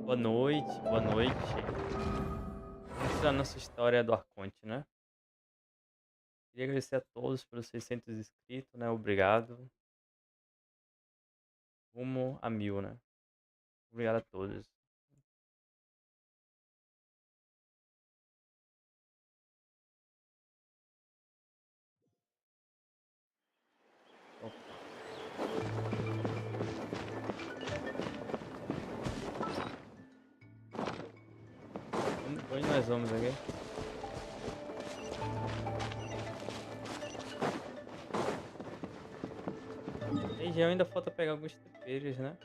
Boa noite, boa noite. Vamos à nossa história do Arconte, né? Queria agradecer a todos pelos 600 inscritos, né? Obrigado. Rumo a 1000, né? Obrigado a todos. Opa. Onde nós vamos aqui? Região ainda falta pegar alguns tepeiros, né?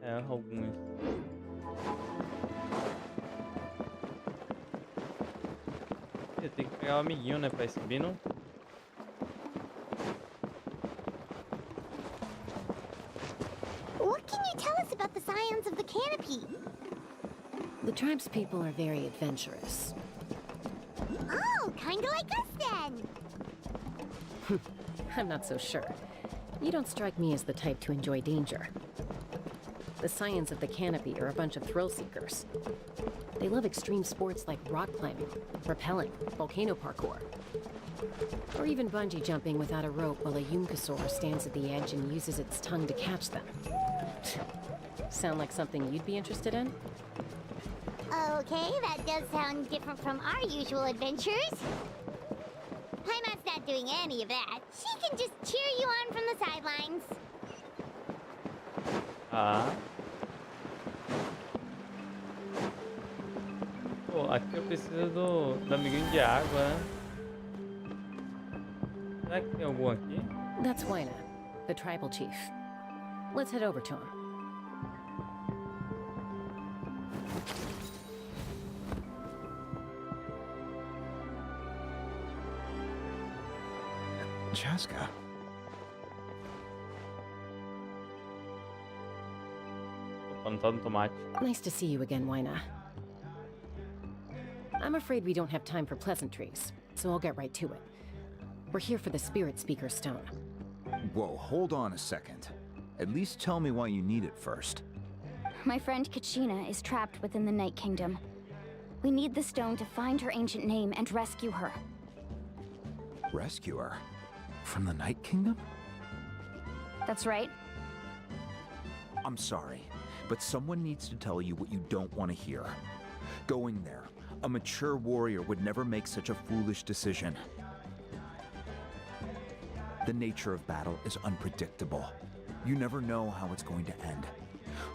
É, alguns. Eu tenho que pegar o amiguinho, né? Pra ir subindo. What can you tell us about the scions of the canopy? The tribe's people are very adventurous. Oh, kinda like us then. I'm not so sure. You don't strike me as the type to enjoy danger. The scions of the canopy are a bunch of thrill seekers. They love extreme sports like rock climbing, rappelling, volcano parkour, or even bungee jumping without a rope while a Yunkasaur stands at the edge and uses its tongue to catch them. Sound like something you'd be interested in? Okay, that does sound different from our usual adventures. Paimon's not doing any of that. She can just cheer you on from the sidelines. Ah. Pô, aqui eu preciso do amiguinho de água, né? Será que tem algum aqui? That's Wyna, the tribal chief. Let's head over to him. Chaska. Opa, não tá no tomate. Nice to see you again, Wyna. I'm afraid we don't have time for pleasantries, so I'll get right to it. We're here for the Spirit Speaker Stone. Whoa, hold on a second. At least tell me why you need it first. My friend Kachina is trapped within the Night Kingdom. We need the stone to find her ancient name and rescue her. Rescue her? From the Night Kingdom? That's right. I'm sorry, but someone needs to tell you what you don't want to hear. Going there, a mature warrior would never make such a foolish decision. The nature of battle is unpredictable. You never know how it's going to end.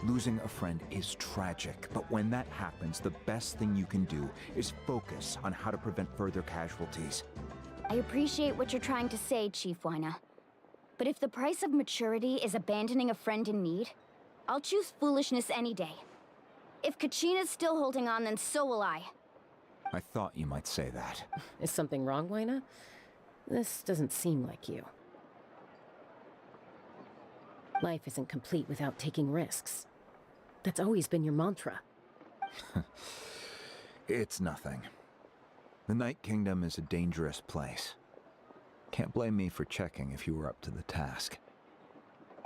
Losing a friend is tragic, but when that happens, the best thing you can do is focus on how to prevent further casualties. I appreciate what you're trying to say, Chief Wyna. But if the price of maturity is abandoning a friend in need, I'll choose foolishness any day. If Kachina's still holding on, then so will I. I thought you might say that. Is something wrong, Wyna? This doesn't seem like you. Life isn't complete without taking risks. That's always been your mantra. It's nothing. The Night Kingdom is a dangerous place. Can't blame me for checking if you were up to the task.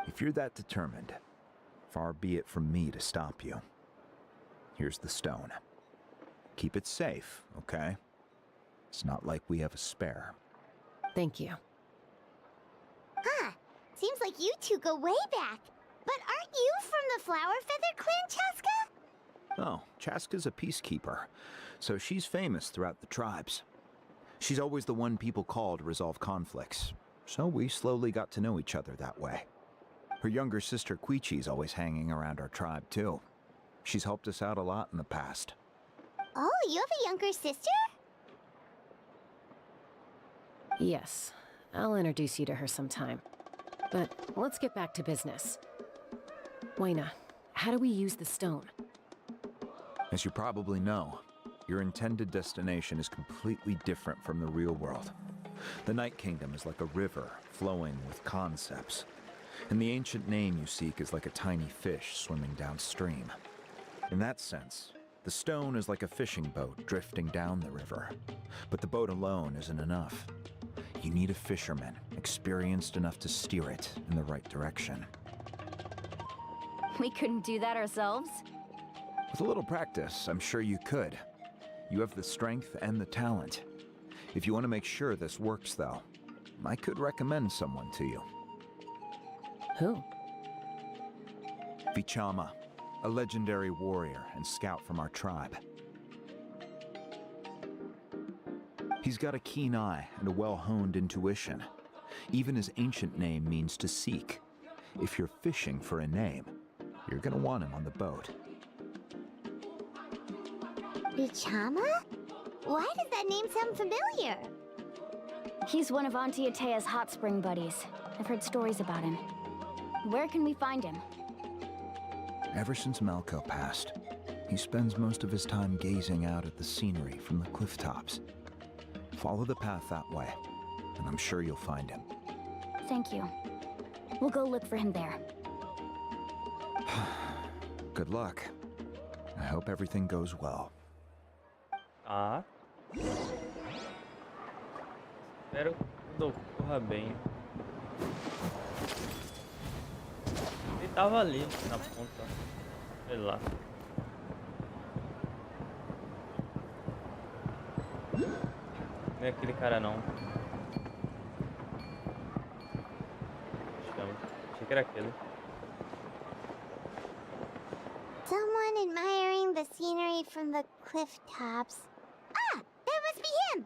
If you're that determined, far be it from me to stop you. Here's the stone. Keep it safe, okay? It's not like we have a spare. Thank you. Huh. Seems like you two go way back. But aren't you from the Flower Feather Clan, Chaska? Oh, Chaska's a peacekeeper, so she's famous throughout the tribes. She's always the one people call to resolve conflicts, so we slowly got to know each other that way. Her younger sister Quichi's always hanging around our tribe, too. She's helped us out a lot in the past. Oh, you have a younger sister? Yes, I'll introduce you to her sometime. But let's get back to business. Wyna, how do we use the stone? As you probably know, your intended destination is completely different from the real world. The Night Kingdom is like a river flowing with concepts, and the ancient name you seek is like a tiny fish swimming downstream. In that sense, the stone is like a fishing boat drifting down the river, but the boat alone isn't enough. You need a fisherman, experienced enough to steer it in the right direction. We couldn't do that ourselves? With a little practice, I'm sure you could. You have the strength and the talent. If you want to make sure this works, though, I could recommend someone to you. Who? Vichama, a legendary warrior and scout from our tribe. He's got a keen eye and a well-honed intuition. Even his ancient name means to seek. If you're fishing for a name, you're gonna want him on the boat. Bichama? Why does that name sound familiar? He's one of Auntie Atea's hot spring buddies. I've heard stories about him. Where can we find him? Ever since Malco passed, he spends most of his time gazing out at the scenery from the cliff tops. Follow the path that way, and I'm sure you'll find him. Thank you. We'll go look for him there. Good luck. I hope everything goes well. Tá. Espero que tudo corra bem. Ele tava ali na ponta. Sei lá. Não é aquele cara não. Chama. Achei que era aquele. Someone admiring the scenery from the cliff tops. Ah, that must be him!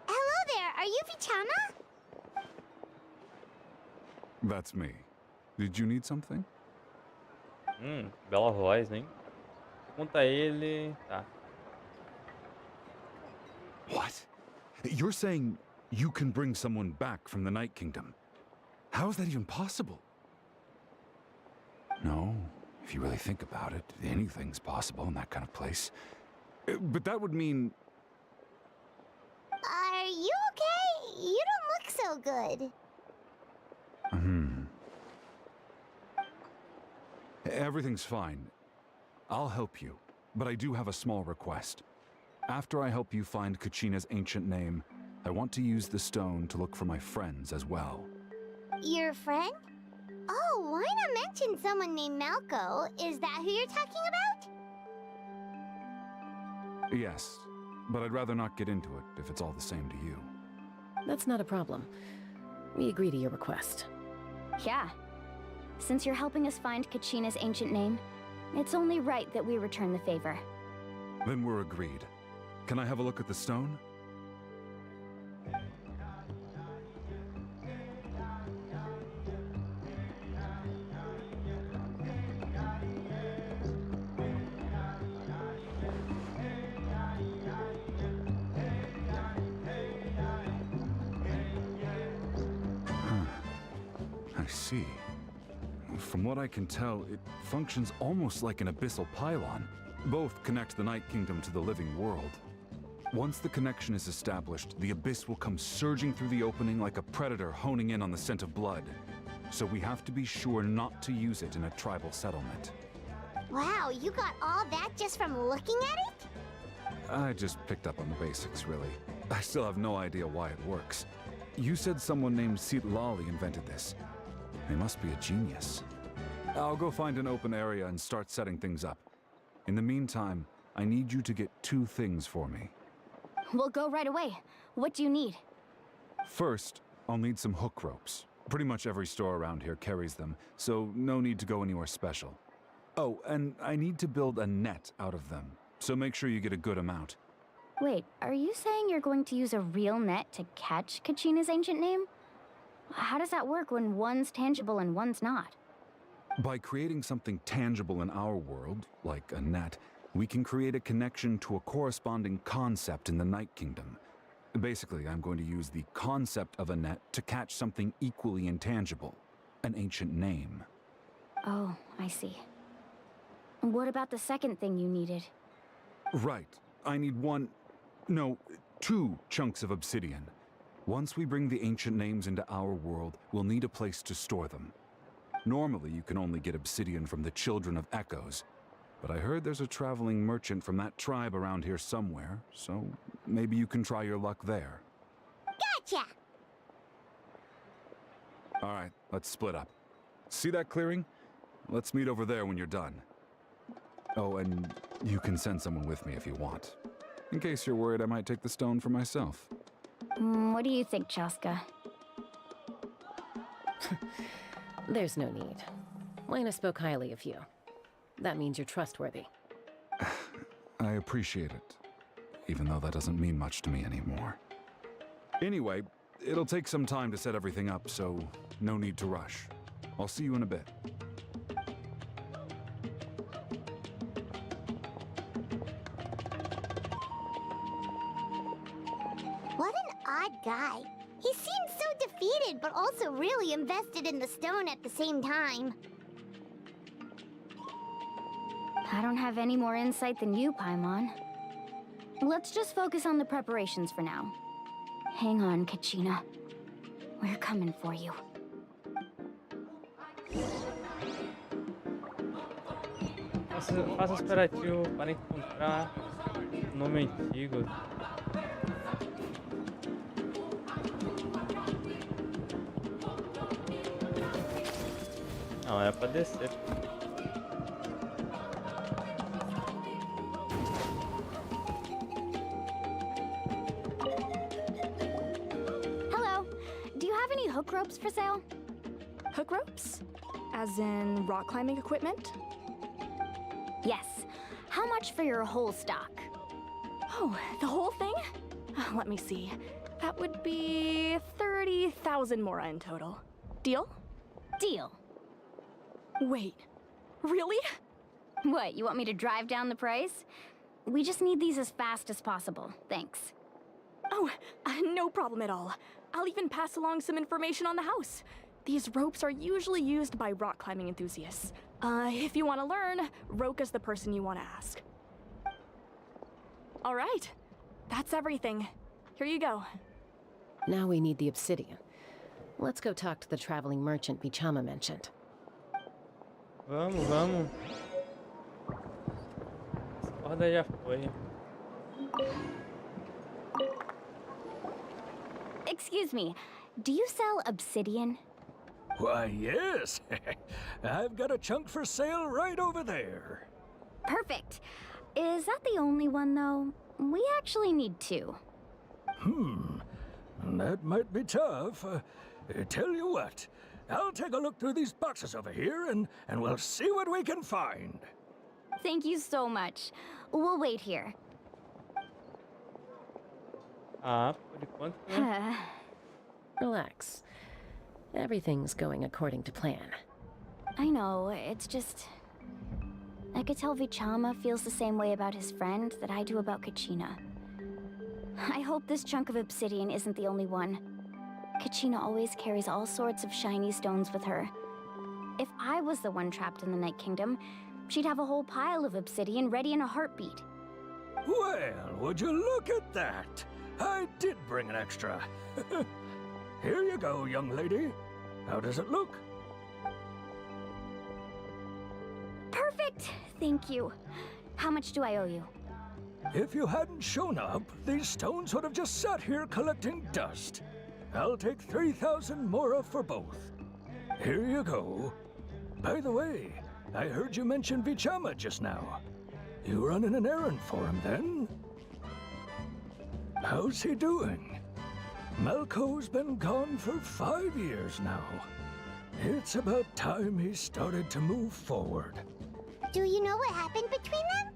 Hello there, are you Vichama? That's me. Did you need something? Bela voz, hein? Conta ele. Tá. What? You're saying you can bring someone back from the Night Kingdom? How is that even possible? No, if you really think about it, anything's possible in that kind of place. But that would mean... Are you okay? You don't look so good. Everything's fine. I'll help you, but I do have a small request. After I help you find Kachina's ancient name, I want to use the stone to look for my friends as well. Your friend? Oh, why not mention someone named Malco? Is that who you're talking about? Yes, but I'd rather not get into it if it's all the same to you. That's not a problem. We agree to your request. Yeah. Since you're helping us find Kachina's ancient name, it's only right that we return the favor. Then we're agreed. Can I have a look at the stone? I see. From what I can tell, it functions almost like an abyssal pylon. Both connect the Night Kingdom to the living world. Once the connection is established, the abyss will come surging through the opening like a predator honing in on the scent of blood. So we have to be sure not to use it in a tribal settlement. Wow, you got all that just from looking at it? I just picked up on the basics, really. I still have no idea why it works. You said someone named Lali invented this. They must be a genius. I'll go find an open area and start setting things up. In the meantime, I need you to get 2 things for me. We'll go right away. What do you need? First, I'll need some hook ropes. Pretty much every store around here carries them, so no need to go anywhere special. Oh, and I need to build a net out of them, so make sure you get a good amount. Wait, are you saying you're going to use a real net to catch Kachina's ancient name? How does that work when one's tangible and one's not? By creating something tangible in our world, like a net, we can create a connection to a corresponding concept in the Night Kingdom. Basically, I'm going to use the concept of a net to catch something equally intangible, an ancient name. Oh, I see. What about the second thing you needed? Right. I need 2 chunks of obsidian. Once we bring the ancient names into our world, we'll need a place to store them. Normally, you can only get obsidian from the Children of Echoes, but I heard there's a traveling merchant from that tribe around here somewhere, so maybe you can try your luck there. Gotcha! All right, let's split up. See that clearing? Let's meet over there when you're done. Oh, and you can send someone with me if you want. In case you're worried I might take the stone for myself. What do you think, Chaska? There's no need. Lena spoke highly of you. That means you're trustworthy. I appreciate it, even though that doesn't mean much to me anymore. Anyway, it'll take some time to set everything up, so no need to rush. I'll see you in a bit. What an odd guy. He seems so defeated, but also really invested in the stone at the same time. I don't have any more insight than you, Paimon. Let's just focus on the preparations for now. Hang on, Kachina. We're coming for you. Faça esperativo para encontrar o nome antigo. Não, era pra descer. Hello. Do you have any hook ropes for sale? Hook ropes? As in rock climbing equipment? Yes. How much for your whole stock? Oh, the whole thing? Let me see. That would be 30,000 mora in total. Deal? Deal. Wait, really? What, you want me to drive down the price? We just need these as fast as possible. Thanks. Oh, no problem at all. I'll even pass along some information on the house. These ropes are usually used by rock climbing enthusiasts. If you want to learn, Roka's the person you want to ask. All right, that's everything. Here you go. Now we need the obsidian. Let's go talk to the traveling merchant Bichama mentioned. Vamos, vamos. Essa corda já foi. Excuse me, do you sell obsidian? Why, yes. I've got a chunk for sale right over there. Perfect. Is that the only one, though? We actually need two. That might be tough. Tell you what, I'll take a look through these boxes over here and we'll see what we can find. Thank you so much. We'll wait here. Ah, por enquanto, né? Relax. Everything's going according to plan. I know, it's just... I could tell Vichama feels the same way about his friend that I do about Kachina. I hope this chunk of obsidian isn't the only one. Kachina always carries all sorts of shiny stones with her. If I was the one trapped in the Night Kingdom, she'd have a whole pile of obsidian ready in a heartbeat. Well, would you look at that? I did bring an extra. Here you go, young lady. How does it look? Perfect! Thank you. How much do I owe you? If you hadn't shown up, these stones would have just sat here collecting dust. I'll take 3,000 mora for both. Here you go. By the way, I heard you mention Vichama just now. You running an errand for him, then? How's he doing? Malco's been gone for 5 years now. It's about time he started to move forward. Do you know what happened between them?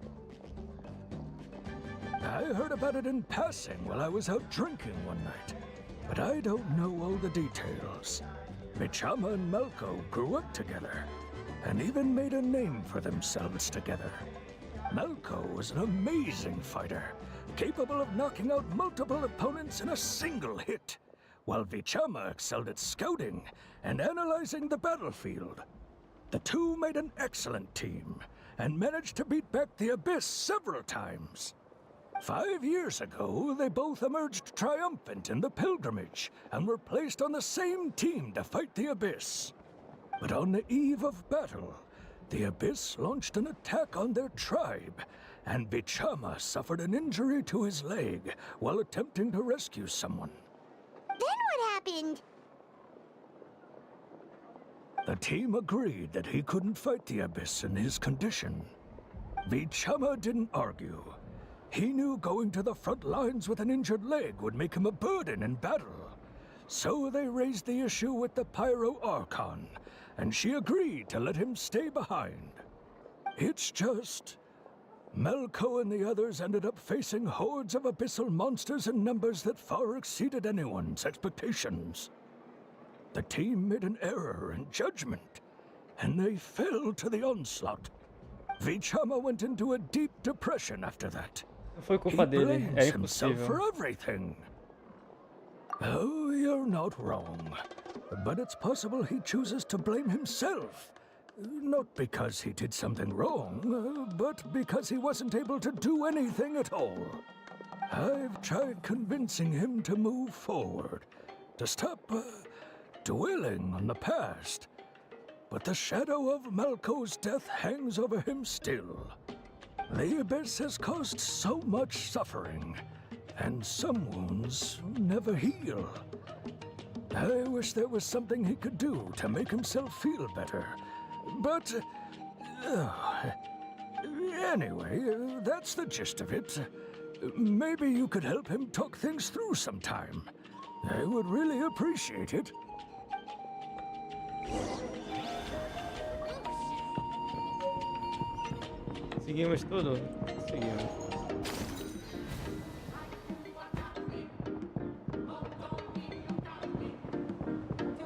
I heard about it in passing while I was out drinking one night, but I don't know all the details. Vichama and Malco grew up together, and even made a name for themselves together. Malco was an amazing fighter, capable of knocking out multiple opponents in a single hit, while Vichama excelled at scouting and analyzing the battlefield. The two made an excellent team, and managed to beat back the Abyss several times. 5 years ago, they both emerged triumphant in the pilgrimage, and were placed on the same team to fight the Abyss. But on the eve of battle, the Abyss launched an attack on their tribe, and Vichama suffered an injury to his leg while attempting to rescue someone. Then what happened? The team agreed that he couldn't fight the Abyss in his condition. Vichama didn't argue. He knew going to the front lines with an injured leg would make him a burden in battle. So they raised the issue with the Pyro Archon, and she agreed to let him stay behind. It's just... Melko and the others ended up facing hordes of abyssal monsters in numbers that far exceeded anyone's expectations. The team made an error in judgment, and they fell to the onslaught. Vichama went into a deep depression after that. Não foi He culpa dele, blames é himself impossível. for everything. Oh, you're not wrong. But it's possible he chooses to blame himself. Not because he did something wrong, but because he wasn't able to do anything at all. I've tried convincing him to move forward, to stop dwelling on the past. But the shadow of Malko's death hangs over him still. The Abyss has caused so much suffering, and some wounds never heal. I wish there was something he could do to make himself feel better. But... anyway, that's the gist of it. Maybe you could help him talk things through sometime. I would really appreciate it. Seguimos tudo? Seguimos.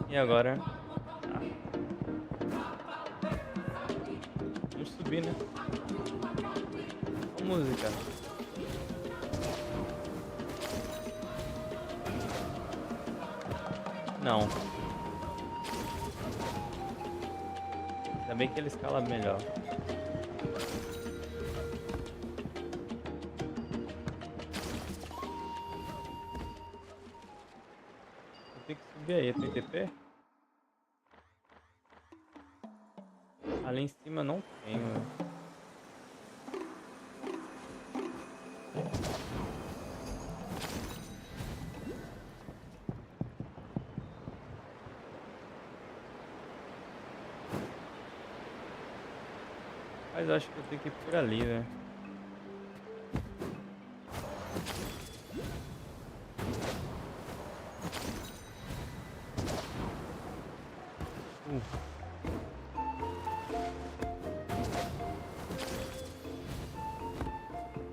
E agora? Vamos subir, né? A música. Não. Ainda bem que ele escala melhor. Tem que subir aí, tem TP? Ali em cima não tem, né? Mas eu acho que eu tenho que ir por ali, velho.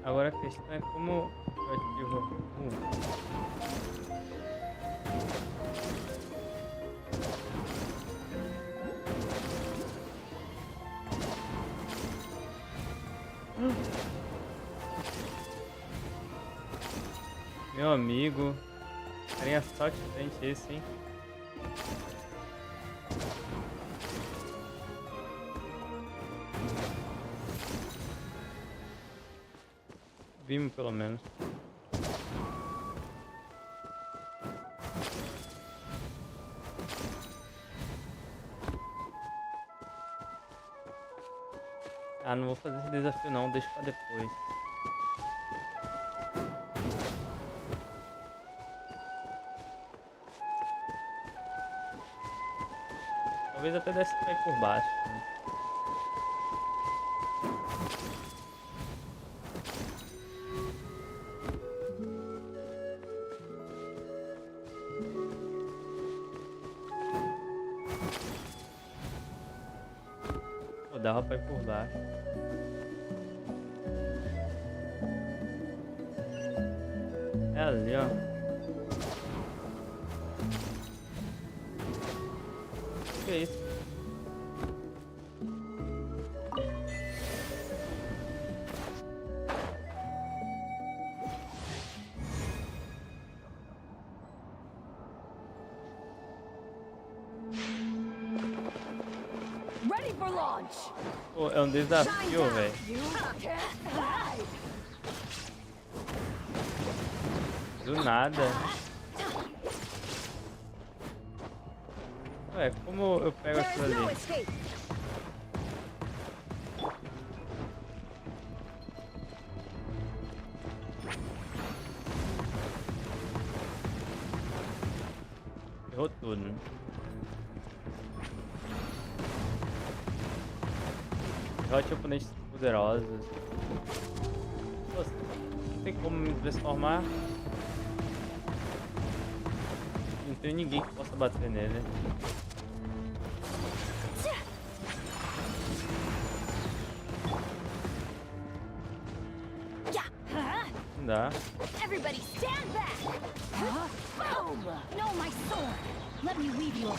Agora a questão é como eu ativo Meu amigo, carinha só diferente esse, hein? Vimos pelo menos. Ah, não vou fazer esse desafio não, deixa pra depois. Talvez até desse pra ir por baixo, né? Pô, dava pra ir por baixo. É ali, ó. Que é isso? Ready for launch. Pô, é um desafio, velho. Do nada. Ué, como eu pego aquilo ali? Errou tudo, né? Derrote oponentes poderosos. Pô, não tem como me transformar. Não tem ninguém que possa bater nele. Não dá. Everybody stand back! Boom! No, my sword! Let me weave you.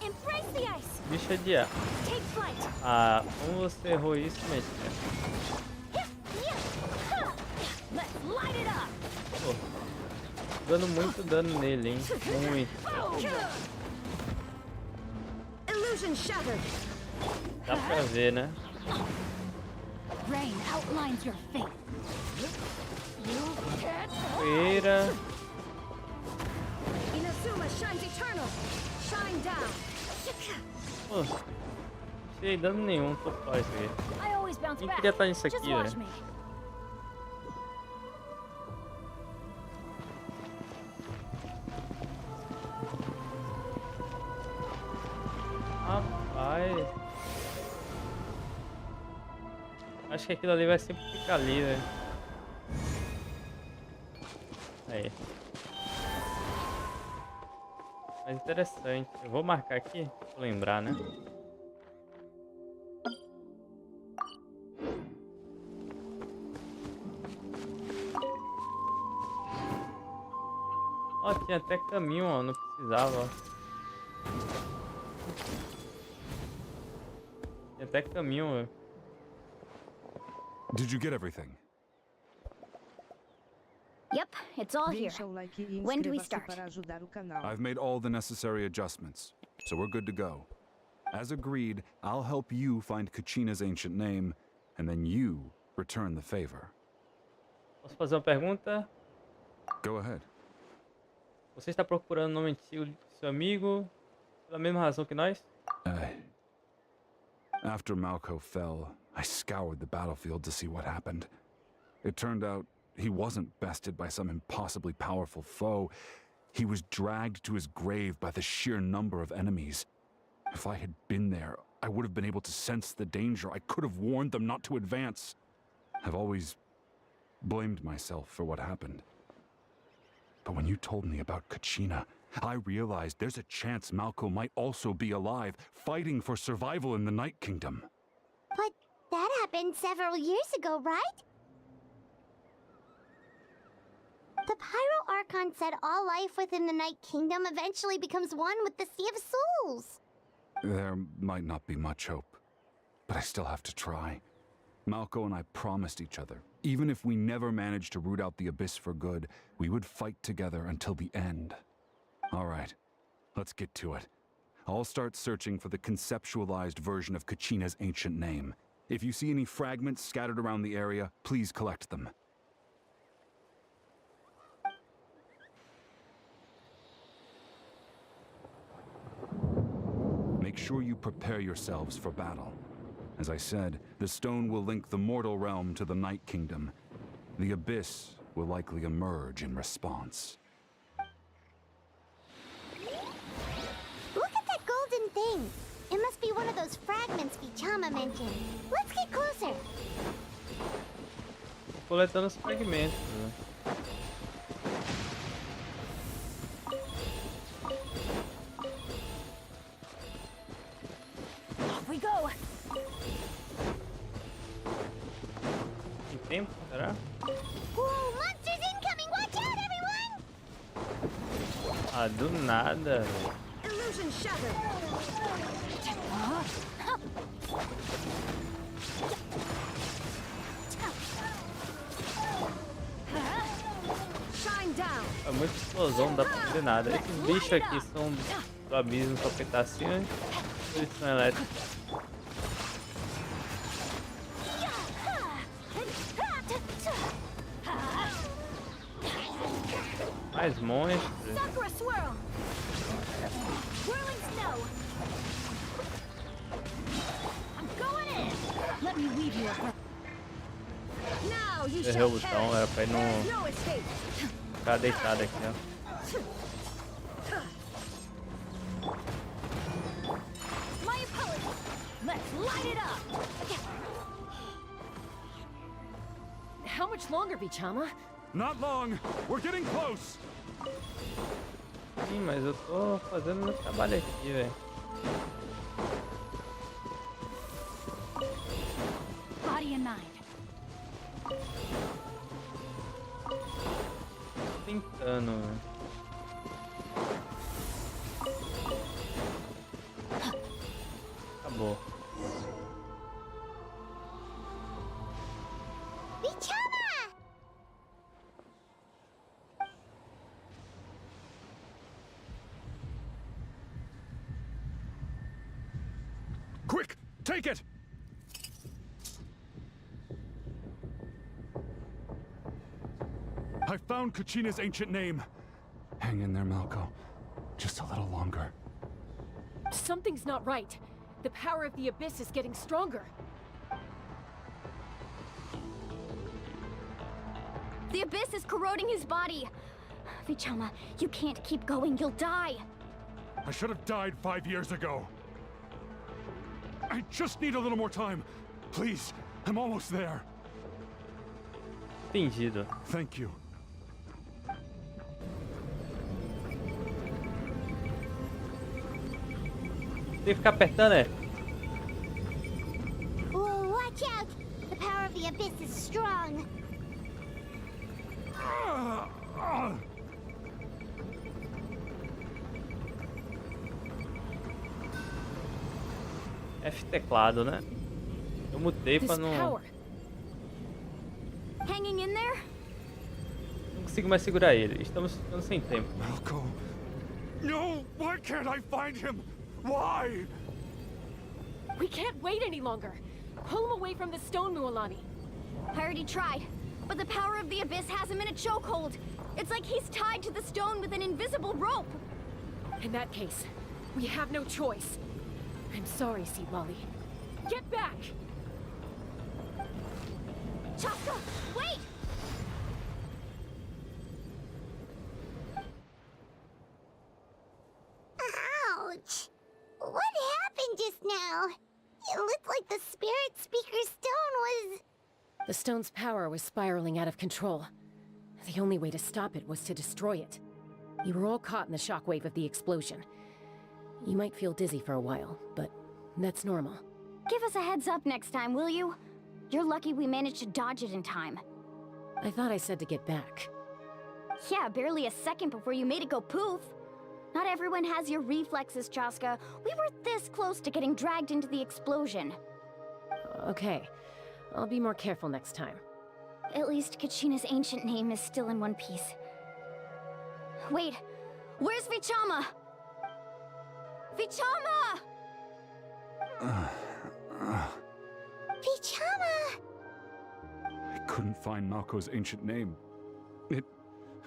Embrace the ice! Bicha de ar. Take flight! Ah, como você errou isso, mas... Let's light it up! Pô, dando muito dano nele, hein? Muito. Illusion shattered! Dá pra ver, né? Rain outlines your fate. Poeira. Inazuma shines eternal. Shine down. Pô, não sei dano nenhum, tô fora isso aqui. I always bounce Quem back. queria estar nisso Just aqui, watch velho? me. Rapaz. Acho que aquilo ali vai sempre ficar ali, velho. Aí. Mas interessante. Eu vou marcar aqui, pra lembrar, né? Ó, tinha até caminho, ó. Não precisava, ó. Tinha até caminho, ó. Did you get everything? Yep, it's all here. Deixa o like e When do we inscreva-se start? para ajudar o canal. I've made all the necessary adjustments, so we're good to go. As agreed, I'll help you find Kachina's ancient name, and then you return the favor. Posso fazer uma pergunta? Go ahead. Você está procurando o nome antigo de seu amigo pela mesma razão que nós? After Malco fell, I scoured the battlefield to see what happened. It turned out he wasn't bested by some impossibly powerful foe. He was dragged to his grave by the sheer number of enemies. If I had been there, I would have been able to sense the danger. I could have warned them not to advance. I've always blamed myself for what happened. But when you told me about Kachina, I realized there's a chance Malco might also be alive, fighting for survival in the Night Kingdom. But that happened several years ago, right? The Pyro Archon said all life within the Night Kingdom eventually becomes one with the Sea of Souls. There might not be much hope, but I still have to try. Malco and I promised each other, even if we never managed to root out the Abyss for good, we would fight together until the end. All right, let's get to it. I'll start searching for the conceptualized version of Kachina's ancient name. If you see any fragments scattered around the area, please collect them. Make sure you prepare yourselves for battle. As I said, the stone will link the mortal realm to the Night Kingdom. The Abyss will likely emerge in response. Look at that golden thing. It must be one of those fragments Vichama mentioned. Let's get closer. Coletando os fragmentos, né? Off we go. Tem tempo, será? Whoa, monsters incoming! Watch out, everyone! Ah, do nada, velho. Illusion shattered. Shine down. É muita explosão, não dá pra fazer nada. Esses bichos aqui são do abismo, só petacinhos. Eles são elétricos. Mais monstros. Sakura swirl. Whirling snow. I'm going in. Let me weave you a Now you Errei o shall botão, era pra ir There's no... no escape. Ficar deitado aqui, ó. My apologies. Let's light it up. How much longer, Vichama? Not long. We're getting close. Sim, mas eu tô fazendo meu trabalho aqui, velho. Body and mind. Tentando, velho. Acabou. Vichama! Quick, take it. I found Kachina's ancient name. Hang in there, Malco. Just a little longer. Something's not right. The power of the Abyss is getting stronger. The Abyss is corroding his body. Vichama, you can't keep going. You'll die. I should have died 5 years ago. I just need a little more time. Please, I'm almost there. Entendido. Thank you. Tem que ficar apertando, é? Whoa, watch out! The power of the Abyss is strong. F teclado, né? Eu mutei This pra não power. Hanging in there? consigo mais segurar ele. Estamos ficando sem tempo. Malco. No, why can't I find him? Why? We can't wait any longer. Pull him away from the stone, Mualani. I already tried, but the power of the Abyss has him in a chokehold. It's like he's tied to the stone with an invisible rope. In that case, we have no choice. I'm sorry, Seed Lolly. Get back! Chaska, wait! Ouch! What happened just now? It looked like the Spirit Speaker's stone was... The stone's power was spiraling out of control. The only way to stop it was to destroy it. You were all caught in the shockwave of the explosion. You might feel dizzy for a while, but that's normal. Give us a heads up next time, will you? You're lucky we managed to dodge it in time. I thought I said to get back. Yeah, barely a second before you made it go poof. Not everyone has your reflexes, Chaska. We were this close to getting dragged into the explosion. Okay, I'll be more careful next time. At least Kachina's ancient name is still in one piece. Wait, where's Vichama? Vichama! Vichama! I couldn't find Malco's ancient name. It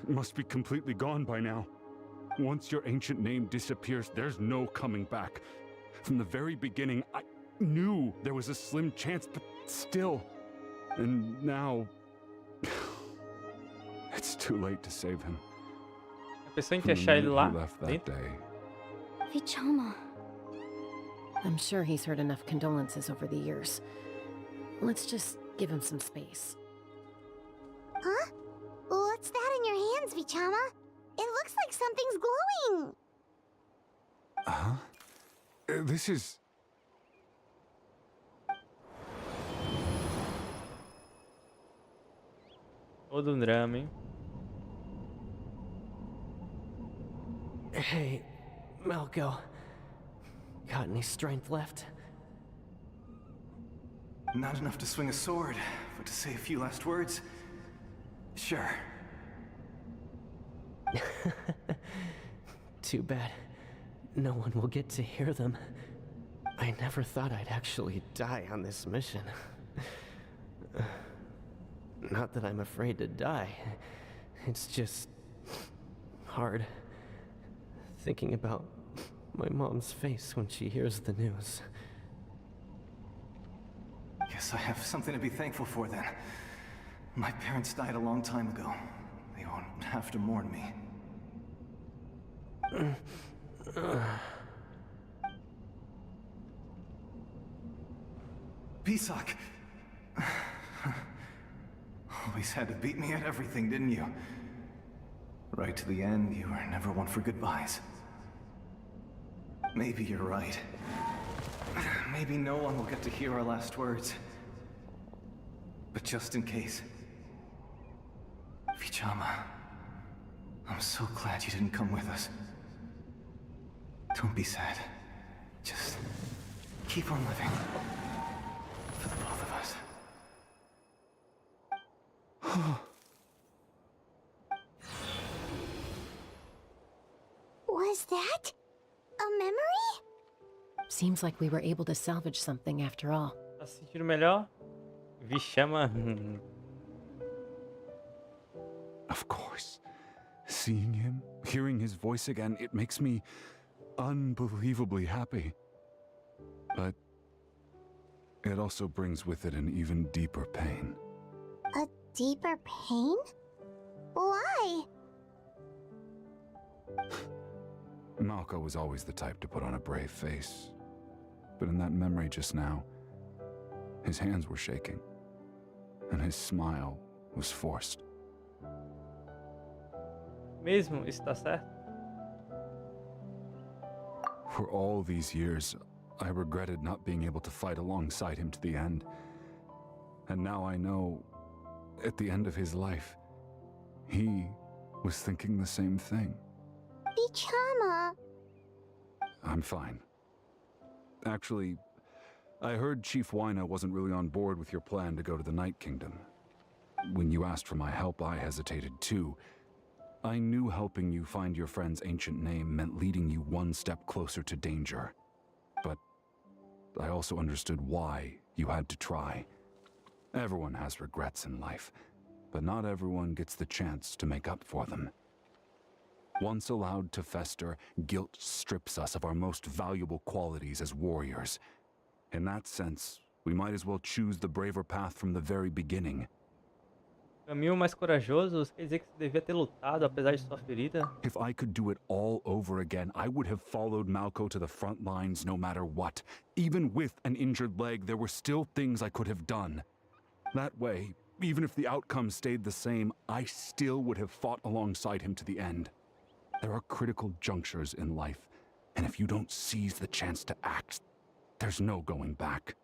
must be completely gone by now. Once your ancient name disappears, there's no coming back. From the very beginning, I knew there was a slim chance, but still. And now... it's too late to save him. A pessoa From the encaixar ele minute lá he left that dentro. day. Vichama. I'm sure he's heard enough condolences over the years. Let's just give him some space. Huh? What's that in your hands, Vichama? It looks like something's glowing! Huh? This is... Todo um drama, hein? Hey, Malco. Got any strength left? Not enough to swing a sword, but to say a few last words? Sure. Too bad. No one will get to hear them. I never thought I'd actually die on this mission. Not that I'm afraid to die. It's just... hard. Thinking about my mom's face when she hears the news. Guess I have something to be thankful for then. My parents died a long time ago. They won't have to mourn me. Pisak! always had to beat me at everything, didn't you? Right to the end, you were never one for goodbyes. Maybe you're right. Maybe no one will get to hear our last words. But just in case... Vichama, I'm so glad you didn't come with us. Don't be sad. Just keep on living. For the both of us. Was that a memory? Seems like we were able to salvage something after all. Tá se sentindo melhor? Vichama. Of course. Seeing him, hearing his voice again, it makes me unbelievably happy. But it also brings with it an even deeper pain. A deeper pain? Why? Malco was always the type to put on a brave face. But in that memory just now, his hands were shaking, and his smile was forced. Mesmo, isso tá certo? For all these years, I regretted not being able to fight alongside him to the end. And now I know, at the end of his life, he was thinking the same thing. Vichama. I'm fine. Actually, I heard Chief Huayna wasn't really on board with your plan to go to the Night Kingdom. When you asked for my help, I hesitated too. I knew helping you find your friend's ancient name meant leading you one step closer to danger. But I also understood why you had to try. Everyone has regrets in life, but not everyone gets the chance to make up for them. Once allowed to fester, guilt strips us of our most valuable qualities as warriors. In that sense, we might as well choose the braver path from the very beginning. Caminho mais corajoso, quer dizer que você devia ter lutado apesar de sua ferida? If I could do it all over again, I would have followed Malco to the front lines no matter what. Even with an injured leg, there were still things I could have done. That way, even if the outcome stayed the same, I still would have fought alongside him to the end. There are critical junctures in life, and if you don't seize the chance to act, there's no going back.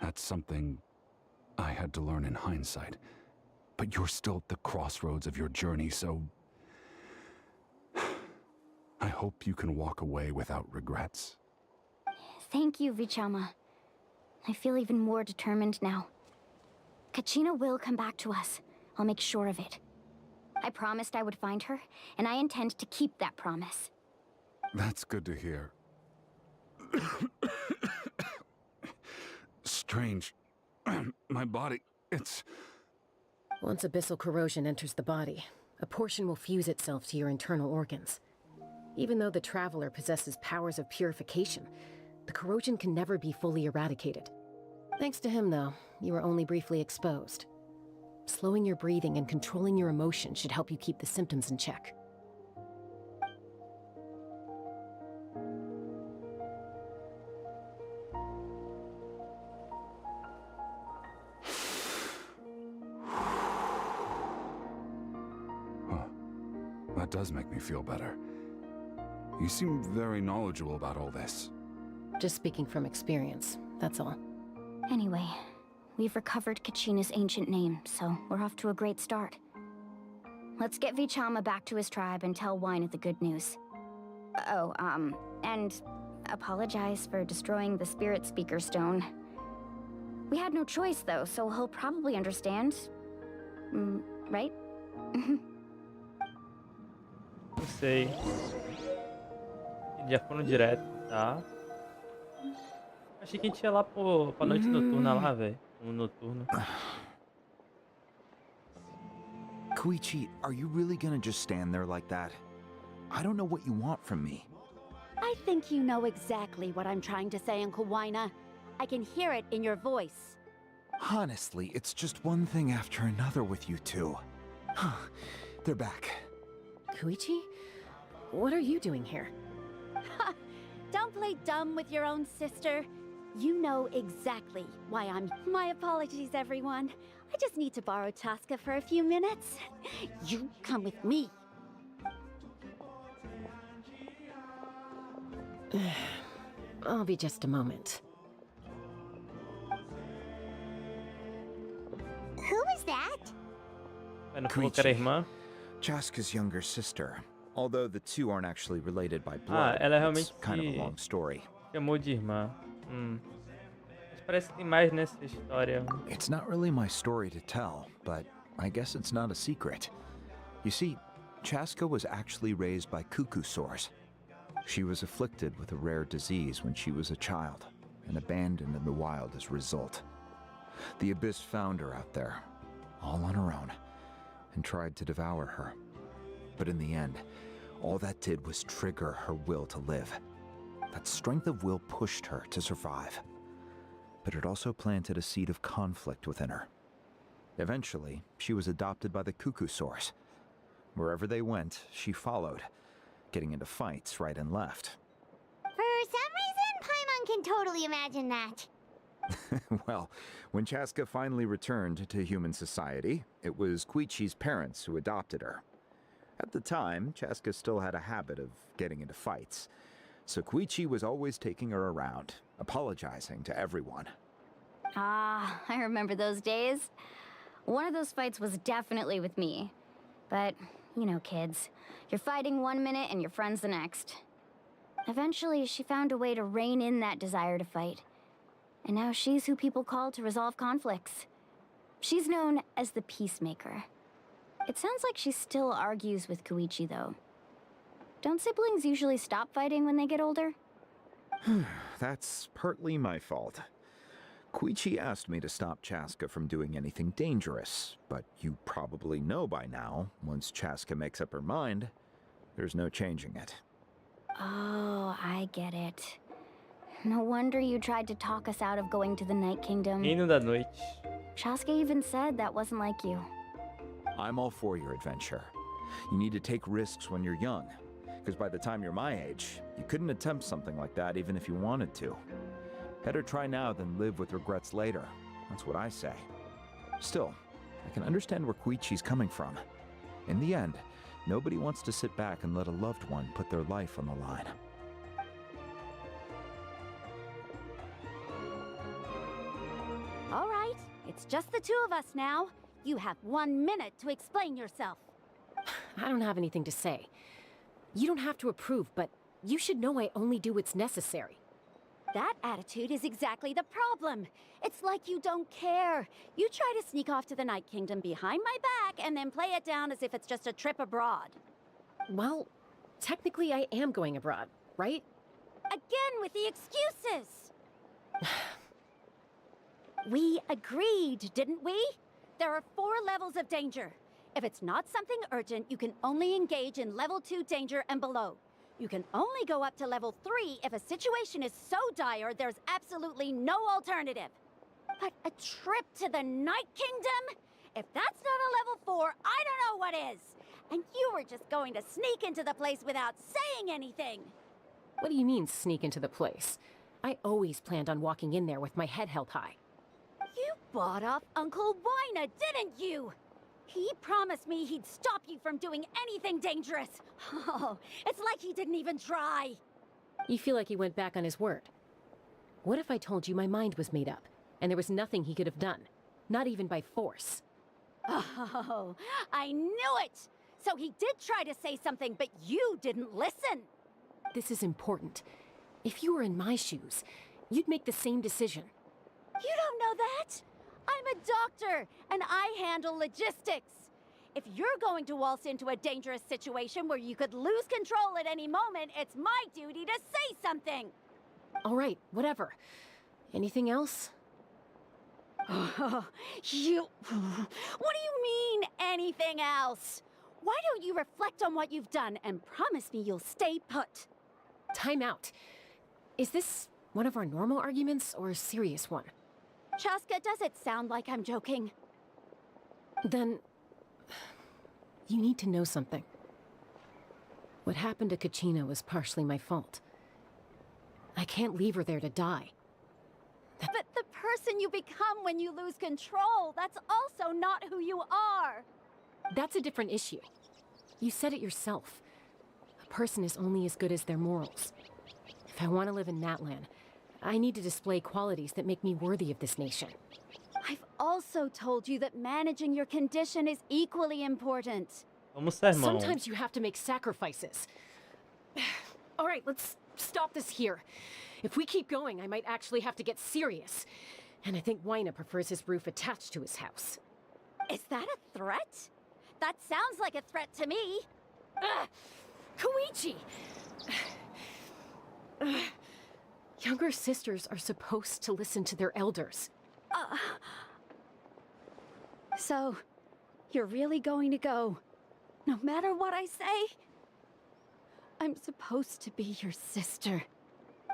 That's something I had to learn in hindsight. But you're still at the crossroads of your journey, so... I hope you can walk away without regrets. Thank you, Vichama. I feel even more determined now. Kachina will come back to us. I'll make sure of it. I promised I would find her, and I intend to keep that promise. That's good to hear. Strange. My body, it's... Once abyssal corrosion enters the body, a portion will fuse itself to your internal organs. Even though the Traveler possesses powers of purification, the corrosion can never be fully eradicated. Thanks to him, though, you were only briefly exposed. Slowing your breathing and controlling your emotions should help you keep the symptoms in check. That does make me feel better. You seem very knowledgeable about all this. Just speaking from experience, that's all. Anyway, we've recovered Kachina's ancient name, so we're off to a great start. Let's get Vichama back to his tribe and tell Huayna the good news. Oh, and apologize for destroying the Spirit Speaker Stone. We had no choice, though, so he'll probably understand. Right? Não sei. Eles já foram direto, tá? Achei que a gente ia lá pra noite noturna lá, velho. Noturno. Koichi, are you really gonna just stand there like that? I don't know what you want from me. I think you know exactly what I'm trying to say, Uncle Huayna. I can hear it in your voice. Honestly, it's just one thing after another with you two. They're back. Koichi? What are you doing here? Don't play dumb with your own sister. You know exactly why I'm... My apologies, everyone. I just need to borrow Chaska for a few minutes. You come with me. I'll be just a moment. Who is that? Mas não falou que era irmã? Chaska's younger sister. Although the two aren't actually related by blood, Ela é it's realmente kind of a long story. chamou de irmã. Mas parece que tem mais nessa história. It's not really my story to tell, but I guess it's not a secret. You see, Chaska was actually raised by cuckoo sores. She was afflicted with a rare disease when she was a child, and abandoned in the wild as a result. The Abyss found her out there, all on her own, and tried to devour her. But in the end, all that did was trigger her will to live. That strength of will pushed her to survive. But it also planted a seed of conflict within her. Eventually, she was adopted by the cuckoo sores. Wherever they went, she followed, getting into fights right and left. For some reason, Paimon can totally imagine that. Well, when Chaska finally returned to human society, it was Koichi's parents who adopted her. At the time, Chaska still had a habit of getting into fights, so Koichi was always taking her around, apologizing to everyone. Ah, I remember those days. One of those fights was definitely with me. But, you know, kids. You're fighting one minute and your friend's the next. Eventually, she found a way to rein in that desire to fight. And now she's who people call to resolve conflicts. She's known as the Peacemaker. It sounds like she still argues with Koichi, though. Don't siblings usually stop fighting when they get older? That's partly my fault. Koichi asked me to stop Chaska from doing anything dangerous, but you probably know by now, once Chaska makes up her mind, there's no changing it. Oh, I get it. No wonder you tried to talk us out of going to the Night Kingdom. Reino da Noite. Chaska even said that wasn't like you. I'm all for your adventure. You need to take risks when you're young, because by the time you're my age, you couldn't attempt something like that even if you wanted to. Better try now than live with regrets later. That's what I say. Still, I can understand where Koichi's coming from. In the end, nobody wants to sit back and let a loved one put their life on the line. All right, it's just the two of us now. You have 1 minute to explain yourself. I don't have anything to say. You don't have to approve, but you should know I only do what's necessary. That attitude is exactly the problem. It's like you don't care. You try to sneak off to the Night Kingdom behind my back and then play it down as if it's just a trip abroad. Well, technically I am going abroad, right? Again with the excuses! We agreed, didn't we? There are 4 levels of danger. If it's not something urgent, you can only engage in level 2 danger and below. You can only go up to level 3 if a situation is so dire there's absolutely no alternative. But a trip to the Night Kingdom? If that's not a level 4, I don't know what is. And you were just going to sneak into the place without saying anything. What do you mean, sneak into the place? I always planned on walking in there with my head held high. You bought off Uncle Wina, didn't you? He promised me he'd stop you from doing anything dangerous. Oh, it's like he didn't even try. You feel like he went back on his word. What if I told you my mind was made up, and there was nothing he could have done? Not even by force. Oh, I knew it! So he did try to say something, but you didn't listen. This is important. If you were in my shoes, you'd make the same decision. You don't know that? I'm a doctor, and I handle logistics. If you're going to waltz into a dangerous situation where you could lose control at any moment, it's my duty to say something. All right, whatever. Anything else? What do you mean, anything else? Why don't you reflect on what you've done and promise me you'll stay put? Time out. Is this one of our normal arguments or a serious one? Chaska, does it sound like I'm joking? Then... you need to know something. What happened to Kachina was partially my fault. I can't leave her there to die. person you become when you lose control. That's also not who you are. That's a different issue. You said it yourself. A person is only as good as their morals. If I want to live in Natlan, I need to display qualities that make me worthy of this nation. I've also told you that managing your condition is equally important. Vamos ser irmão. Sometimes you have to make sacrifices. All right, let's stop this here. If we keep going, I might actually have to get serious. And I think Weina prefers his roof attached to his house. Is that a threat? That sounds like a threat to me. Koichi! Younger sisters are supposed to listen to their elders. So, you're really going to go, no matter what I say? I'm supposed to be your sister.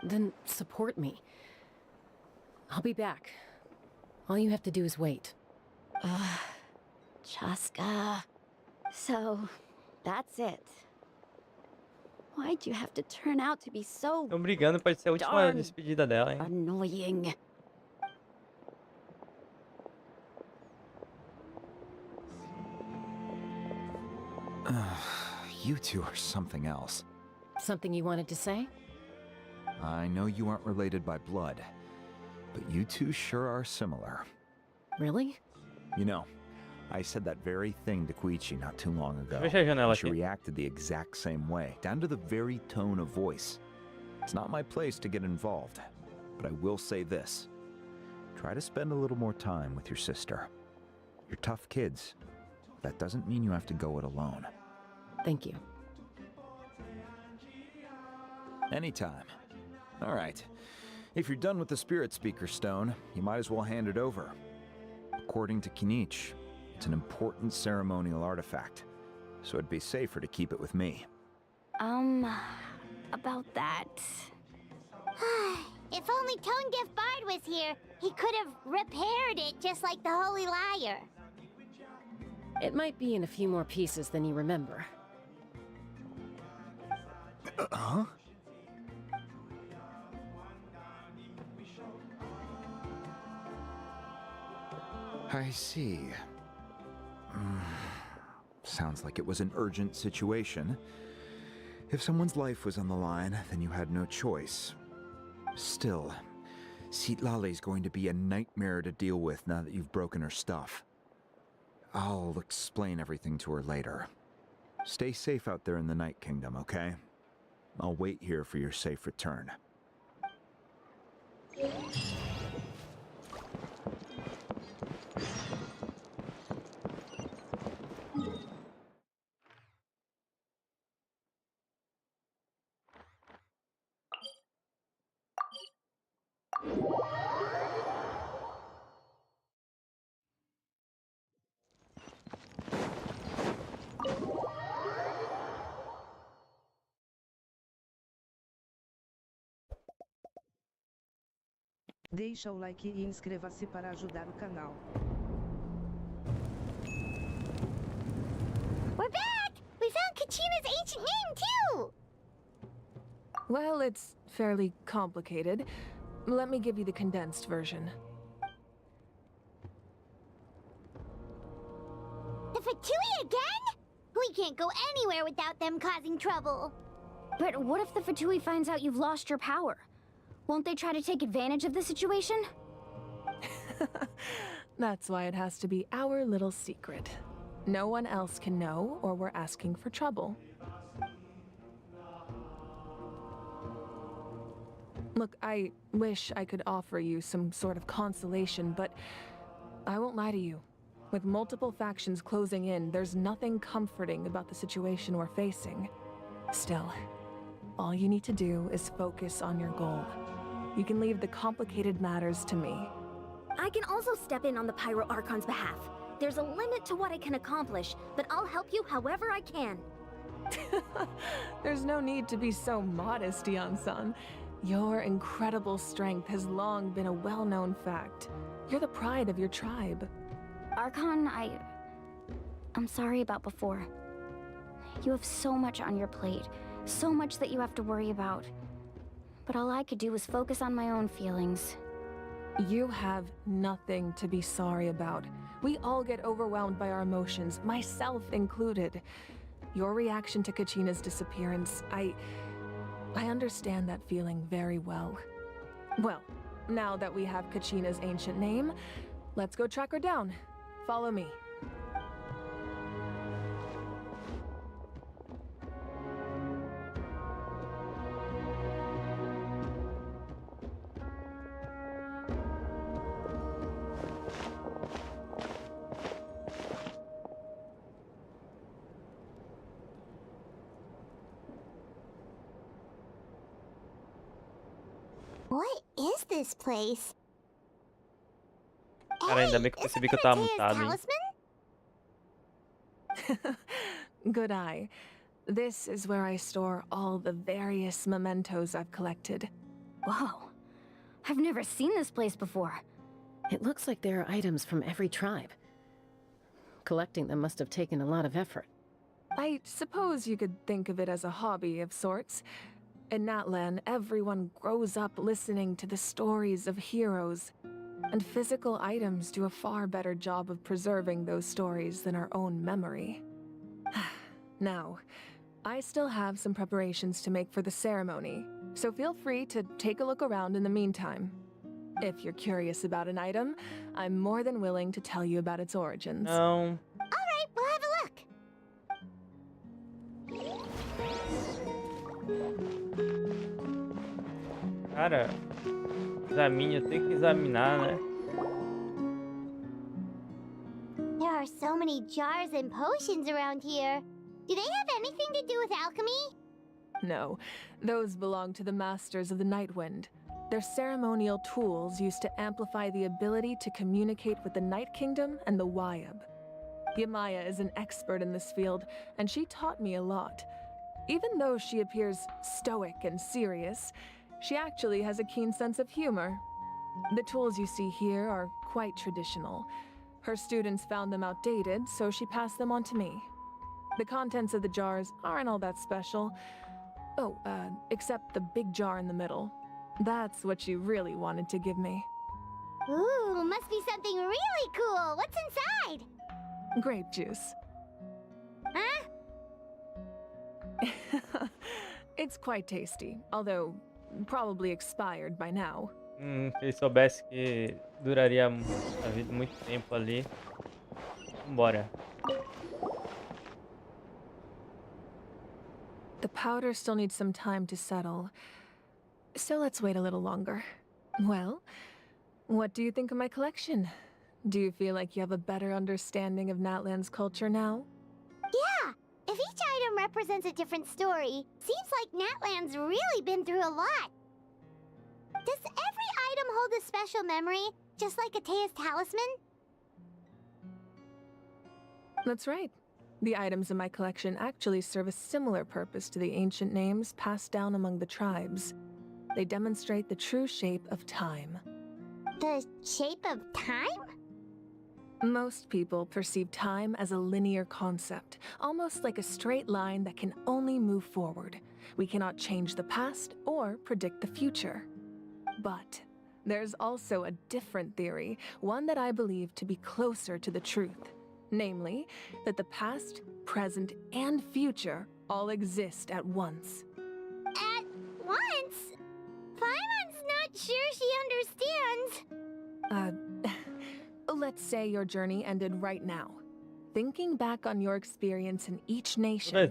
Then support me. I'll be back. All you have to do is wait. Chaska. So, that's it. Why'd you have to turn out to be so Estão brigando, pode ser a última darn despedida dela, hein? annoying? You two are something else. Something you wanted to say? I know you aren't related by blood, but you two sure are similar. Really? You know, I said that very thing to Koichi not too long ago. Fecha a janela And she aqui. reacted the exact same way, down to the very tone of voice. It's not my place to get involved, but I will say this. Try to spend a little more time with your sister. You're tough kids. That doesn't mean you have to go it alone. Thank you. Anytime. All right. If you're done with the Spirit Speaker Stone, you might as well hand it over. According to Kinich, it's an important ceremonial artifact, so it'd be safer to keep it with me. About that. If only Tone Deaf Bard was here, he could have repaired it just like the Holy Liar. It might be in a few more pieces than you remember. Huh? I see. Sounds like it was an urgent situation. If someone's life was on the line, then you had no choice. Still, Citlali's going to be a nightmare to deal with now that you've broken her stuff. I'll explain everything to her later. Stay safe out there in the Night Kingdom, okay? I'll wait here for your safe return. Deixa o like e inscreva-se para ajudar o canal. We're back! We found Kachina's ancient name, too! Well, it's fairly complicated. Let me give you the condensed version. The Fatui again? We can't go anywhere without them causing trouble. But what if the Fatui finds out you've lost your power? Won't they try to take advantage of the situation? That's why it has to be our little secret. No one else can know, or we're asking for trouble. Look, I wish I could offer you some sort of consolation, but I won't lie to you. With multiple factions closing in, there's nothing comforting about the situation we're facing. Still, all you need to do is focus on your goal. You can leave the complicated matters to me. I can also step in on the Pyro Archon's behalf. There's a limit to what I can accomplish, but I'll help you however I can. There's no need to be so modest, Yan-san. Your incredible strength has long been a well-known fact. You're the pride of your tribe. Archon, I'm sorry about before. You have so much on your plate, so much that you have to worry about. But all I could do was focus on my own feelings. You have nothing to be sorry about. We all get overwhelmed by our emotions, myself included. Your reaction to Kachina's disappearance, I understand that feeling very well. Well, now that we have Kachina's ancient name, let's go track her down. Follow me. What is this place? Cara, ainda bem que eu percebi que eu tava mutado, hein? Good eye. This is where I store all the various mementos I've collected. Whoa. I've never seen this place before. It looks like there are items from every tribe. Collecting them must have taken a lot of effort. I suppose you could think of it as a hobby of sorts. In Natlan, everyone grows up listening to the stories of heroes, and physical items do a far better job of preserving those stories than our own memory. Now, I still have some preparations to make for the ceremony, so feel free to take a look around in the meantime. If you're curious about an item, I'm more than willing to tell you about its origins. Não. Alright, we'll have a look. Cara, examine, eu tenho que examinar, né? There are so many jars and potions around here. Do they have anything to do with alchemy? No, those belong to the Masters of the Nightwind. They're ceremonial tools used to amplify the ability to communicate with the Night Kingdom and the Wyab. Yamaya is an expert in this field, and she taught me a lot. Even though she appears stoic and serious, she actually has a keen sense of humor. The tools you see here are quite traditional. Her students found them outdated, so she passed them on to me. The contents of the jars aren't all that special. Oh, except the big jar in the middle. That's what she really wanted to give me. Ooh, must be something really cool. What's inside? Grape juice. Huh? It's quite tasty, although probably expired by now. Se ele soubesse que duraria a vida muito tempo ali. Bora. The powder still needs some time to settle, so let's wait a little longer. Well, what do you think of my collection? Do you feel like you have a better understanding of Natlan's culture now? Yeah, if each item represents a different story, seems like Natlan's really been through a lot. Does every item hold a special memory, just like Atea's talisman? That's right. The items in my collection actually serve a similar purpose to the ancient names passed down among the tribes. They demonstrate the true shape of time. The shape of time? Most people perceive time as a linear concept, almost like a straight line that can only move forward. We cannot change the past or predict the future. But there's also a different theory, one that I believe to be closer to the truth. Namely, that the past, present, and future all exist at once. At once? Paimon's not sure she understands. Let's say your journey ended right now. Thinking back on your experience in each nation,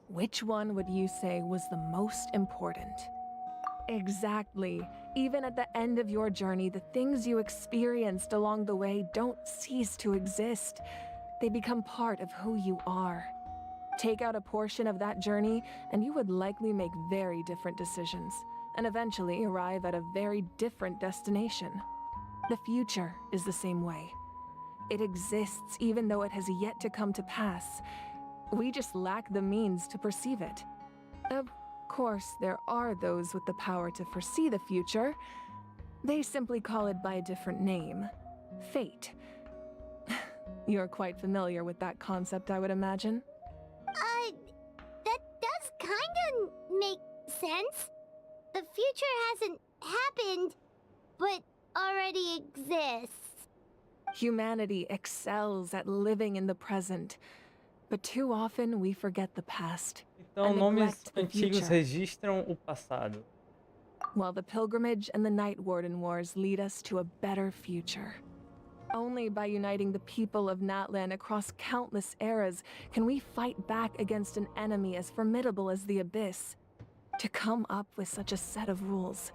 which one would you say was the most important? Exactly. Even at the end of your journey, the things you experienced along the way don't cease to exist. They become part of who you are. Take out a portion of that journey, and you would likely make very different decisions, and eventually arrive at a very different destination. The future is the same way. It exists even though it has yet to come to pass. We just lack the means to perceive it. Of course, there are those with the power to foresee the future. They simply call it by a different name. Fate. You're quite familiar with that concept, I would imagine. That does kinda make sense. The future hasn't happened, but already Humanity excels at living in the present, but too often we forget the past Então, and nomes neglect the antigos future. registram o passado. While the pilgrimage and the Night Warden Wars lead us to a better future. Only by uniting the people of Natlan across countless eras can we fight back against an enemy as formidable as the Abyss. To come up with such a set of rules,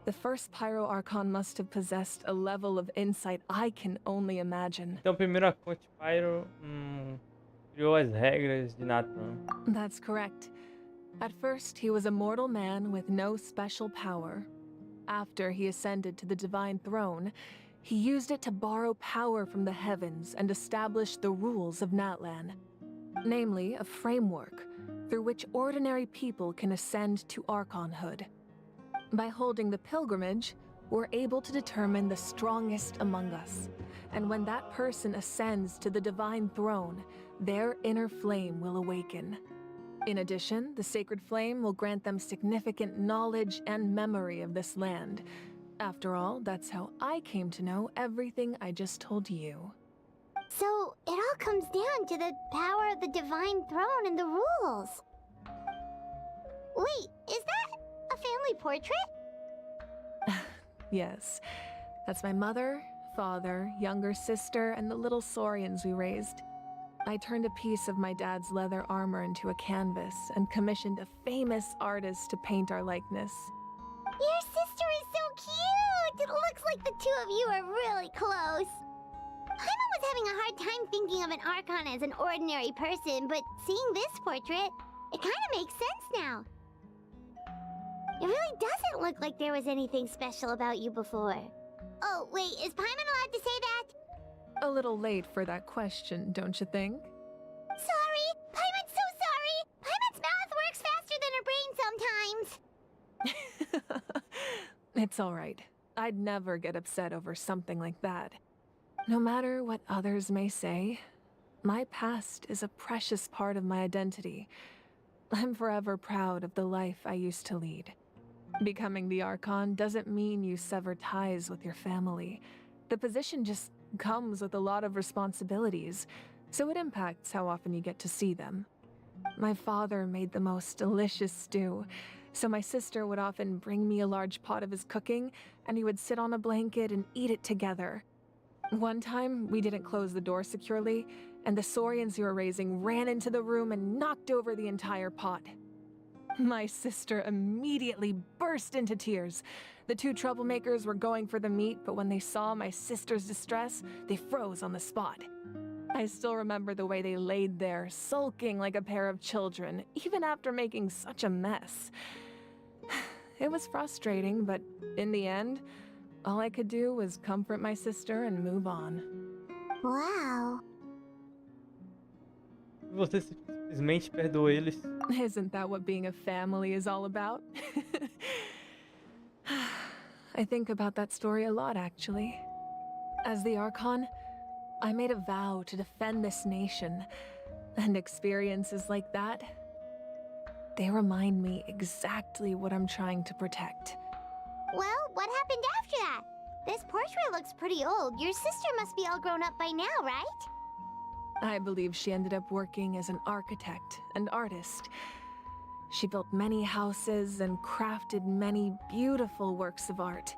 the first Pyro Archon must have possessed a level of insight I can only imagine. Então, o primeiro Arconte Pyro criou as regras de Natlan. That's correct. At first, he was a mortal man with no special power. After he ascended to the divine throne, he used it to borrow power from the heavens and establish the rules of Natlan. Namely, a framework through which ordinary people can ascend to Archonhood. By holding the pilgrimage, we're able to determine the strongest among us. And when that person ascends to the divine throne, their inner flame will awaken. In addition, the sacred flame will grant them significant knowledge and memory of this land. After all, that's how I came to know everything I just told you. So, it all comes down to the power of the divine throne and the rules. Wait, is that a family portrait? Yes. That's my mother, father, younger sister, and the little saurians we raised. I turned a piece of my dad's leather armor into a canvas and commissioned a famous artist to paint our likeness. Your sister is so cute! It looks like the two of you are really close. Paimon was having a hard time thinking of an Archon as an ordinary person, but seeing this portrait, it kind of makes sense now. It really doesn't look like there was anything special about you before. Oh, wait, is Paimon allowed to say that? A little late for that question, don't you think? Sorry! Paimon's so sorry! Paimon's mouth works faster than her brain sometimes! It's all right. I'd never get upset over something like that. No matter what others may say, my past is a precious part of my identity. I'm forever proud of the life I used to lead. Becoming the Archon doesn't mean you sever ties with your family. The position just comes with a lot of responsibilities, so it impacts how often you get to see them. My father made the most delicious stew, so my sister would often bring me a large pot of his cooking, and he would sit on a blanket and eat it together. One time, we didn't close the door securely, and the saurians you were raising ran into the room and knocked over the entire pot. My sister immediately burst into tears. The two troublemakers were going for the meat, but when they saw my sister's distress, they froze on the spot. I still remember the way they laid there, sulking like a pair of children, even after making such a mess. It was frustrating, but in the end, all I could do was comfort my sister and move on. Wow. Você simplesmente perdoa eles. Isn't that what being a family is all about? I think about that story a lot, actually. As the Archon, I made a vow to defend this nation, and experiences like that, they remind me exactly what I'm trying to protect. Well, what happened after that? This portrait looks pretty old. Your sister must be all grown up by now, right? I believe she ended up working as an architect and artist. She built many houses and crafted many beautiful works of art.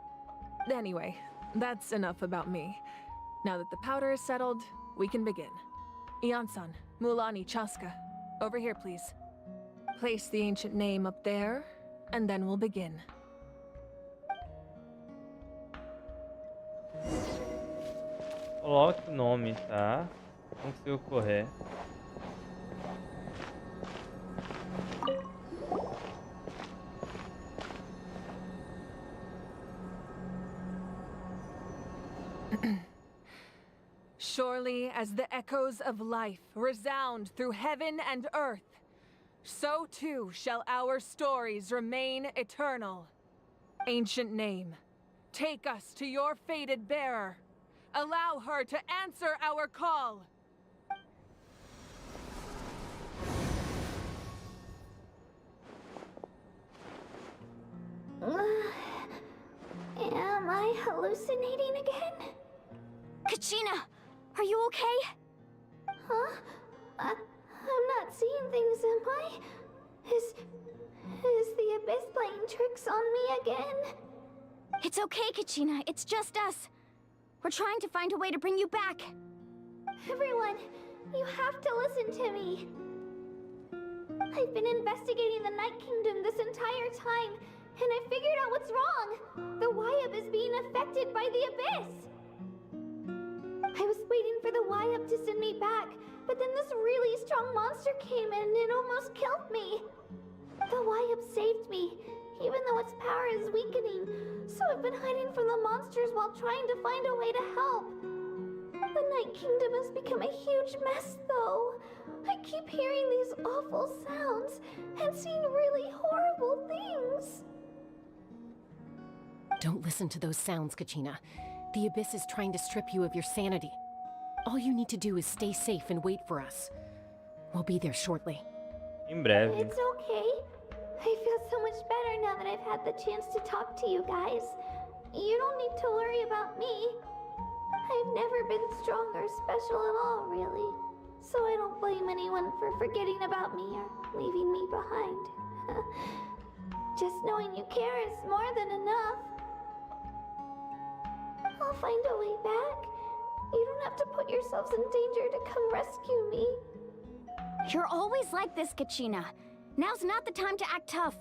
Anyway, that's enough about me. Now that the powder is settled, we can begin. Ian-san, Mulani, Chaska, over here please. Place the ancient name up there, and then we'll begin. Coloque o nome, tá? Não consigo correr. Surely as the echoes of life resound through heaven and earth, so too shall our stories remain eternal. Ancient name, take us to your fated bearer. Allow her to answer our call. Am I hallucinating again? Kachina, are you okay? Huh? I'm not seeing things, am I? Is the Abyss playing tricks on me again? It's okay, Kachina. It's just us. We're trying to find a way to bring you back. Everyone, you have to listen to me. I've been investigating the Night Kingdom this entire time, and I figured out what's wrong. The Wayab is being affected by the Abyss. I was waiting for the Wayab to send me back, but then this really strong monster came in and it almost killed me. The Wayab saved me, even though its power is weakening, so I've been hiding from the monsters while trying to find a way to help. The Night Kingdom has become a huge mess, though. I keep hearing these awful sounds and seeing really horrible things. Don't listen to those sounds, Kachina. The Abyss is trying to strip you of your sanity. All you need to do is stay safe and wait for us. We'll be there shortly. Em breve. It's okay. I feel so much better now that I've had the chance to talk to you guys. You don't need to worry about me. I've never been strong or special at all, really. So I don't blame anyone for forgetting about me or leaving me behind. Just knowing you care is more than enough. I'll find a way back. You don't have to put yourselves in danger to come rescue me. You're always like this, Kachina. Now's not the time to act tough.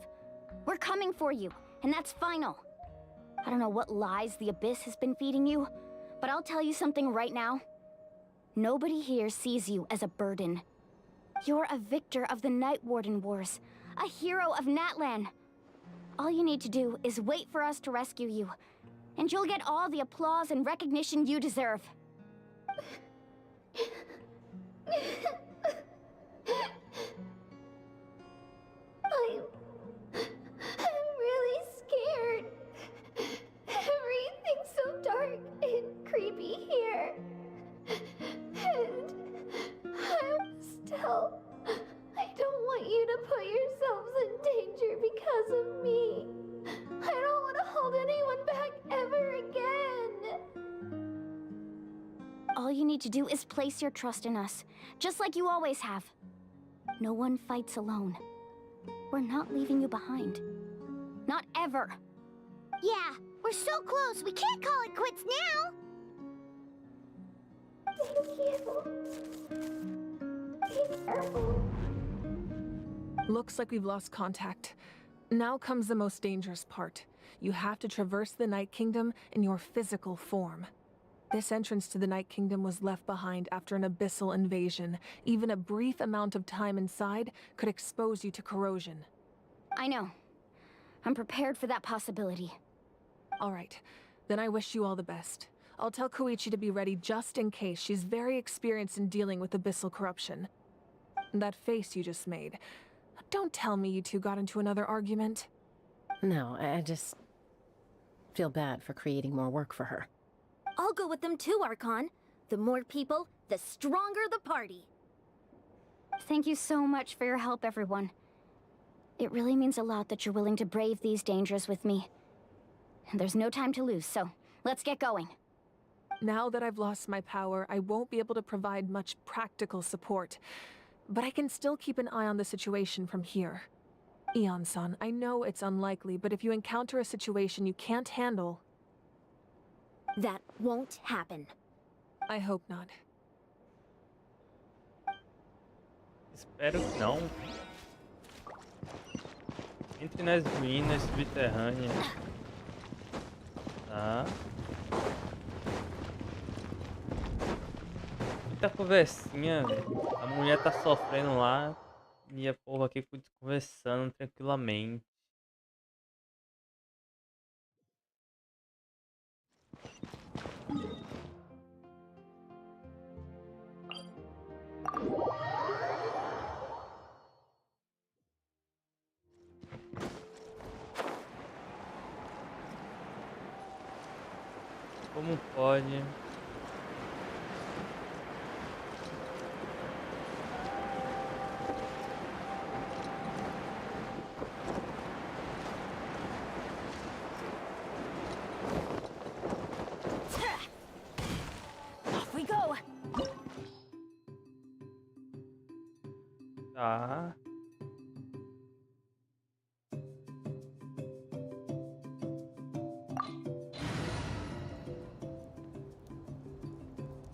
We're coming for you, and that's final. I don't know what lies the Abyss has been feeding you, but I'll tell you something right now. Nobody here sees you as a burden. You're a victor of the Night Warden Wars, a hero of Natlan. All you need to do is wait for us to rescue you, and you'll get all the applause and recognition you deserve. I'm really scared. Everything's so dark and creepy here. And I don't want you to put yourselves in danger because of me. I don't want to hold anyone back ever again. All you need to do is place your trust in us, just like you always have. No one fights alone. We're not leaving you behind. Not ever. Yeah, we're so close, we can't call it quits now. Thank you. Be careful. Looks like we've lost contact. Now comes the most dangerous part. You have to traverse the Night Kingdom in your physical form. This entrance to the Night Kingdom was left behind after an abyssal invasion. Even a brief amount of time inside could expose you to corrosion. I know. I'm prepared for that possibility. All right, then I wish you all the best. I'll tell Koichi to be ready just in case. She's very experienced in dealing with abyssal corruption. That face you just made. Don't tell me you two got into another argument. No, I just feel bad for creating more work for her. I'll go with them too, Archon. The more people, the stronger the party. Thank you so much for your help, everyone. It really means a lot that you're willing to brave these dangers with me. And there's no time to lose, so let's get going. Now that I've lost my power, I won't be able to provide much practical support. But I can still keep an eye on the situation from here. Eon-san, I know it's unlikely, but if you encounter a situation you can't handle... That won't happen. I hope not. Espero que não. Entre nas ruínas subterrâneas. Tá. Muita conversinha, velho. A mulher tá sofrendo lá. E a porra aqui conversando tranquilamente. Como pode? Tá.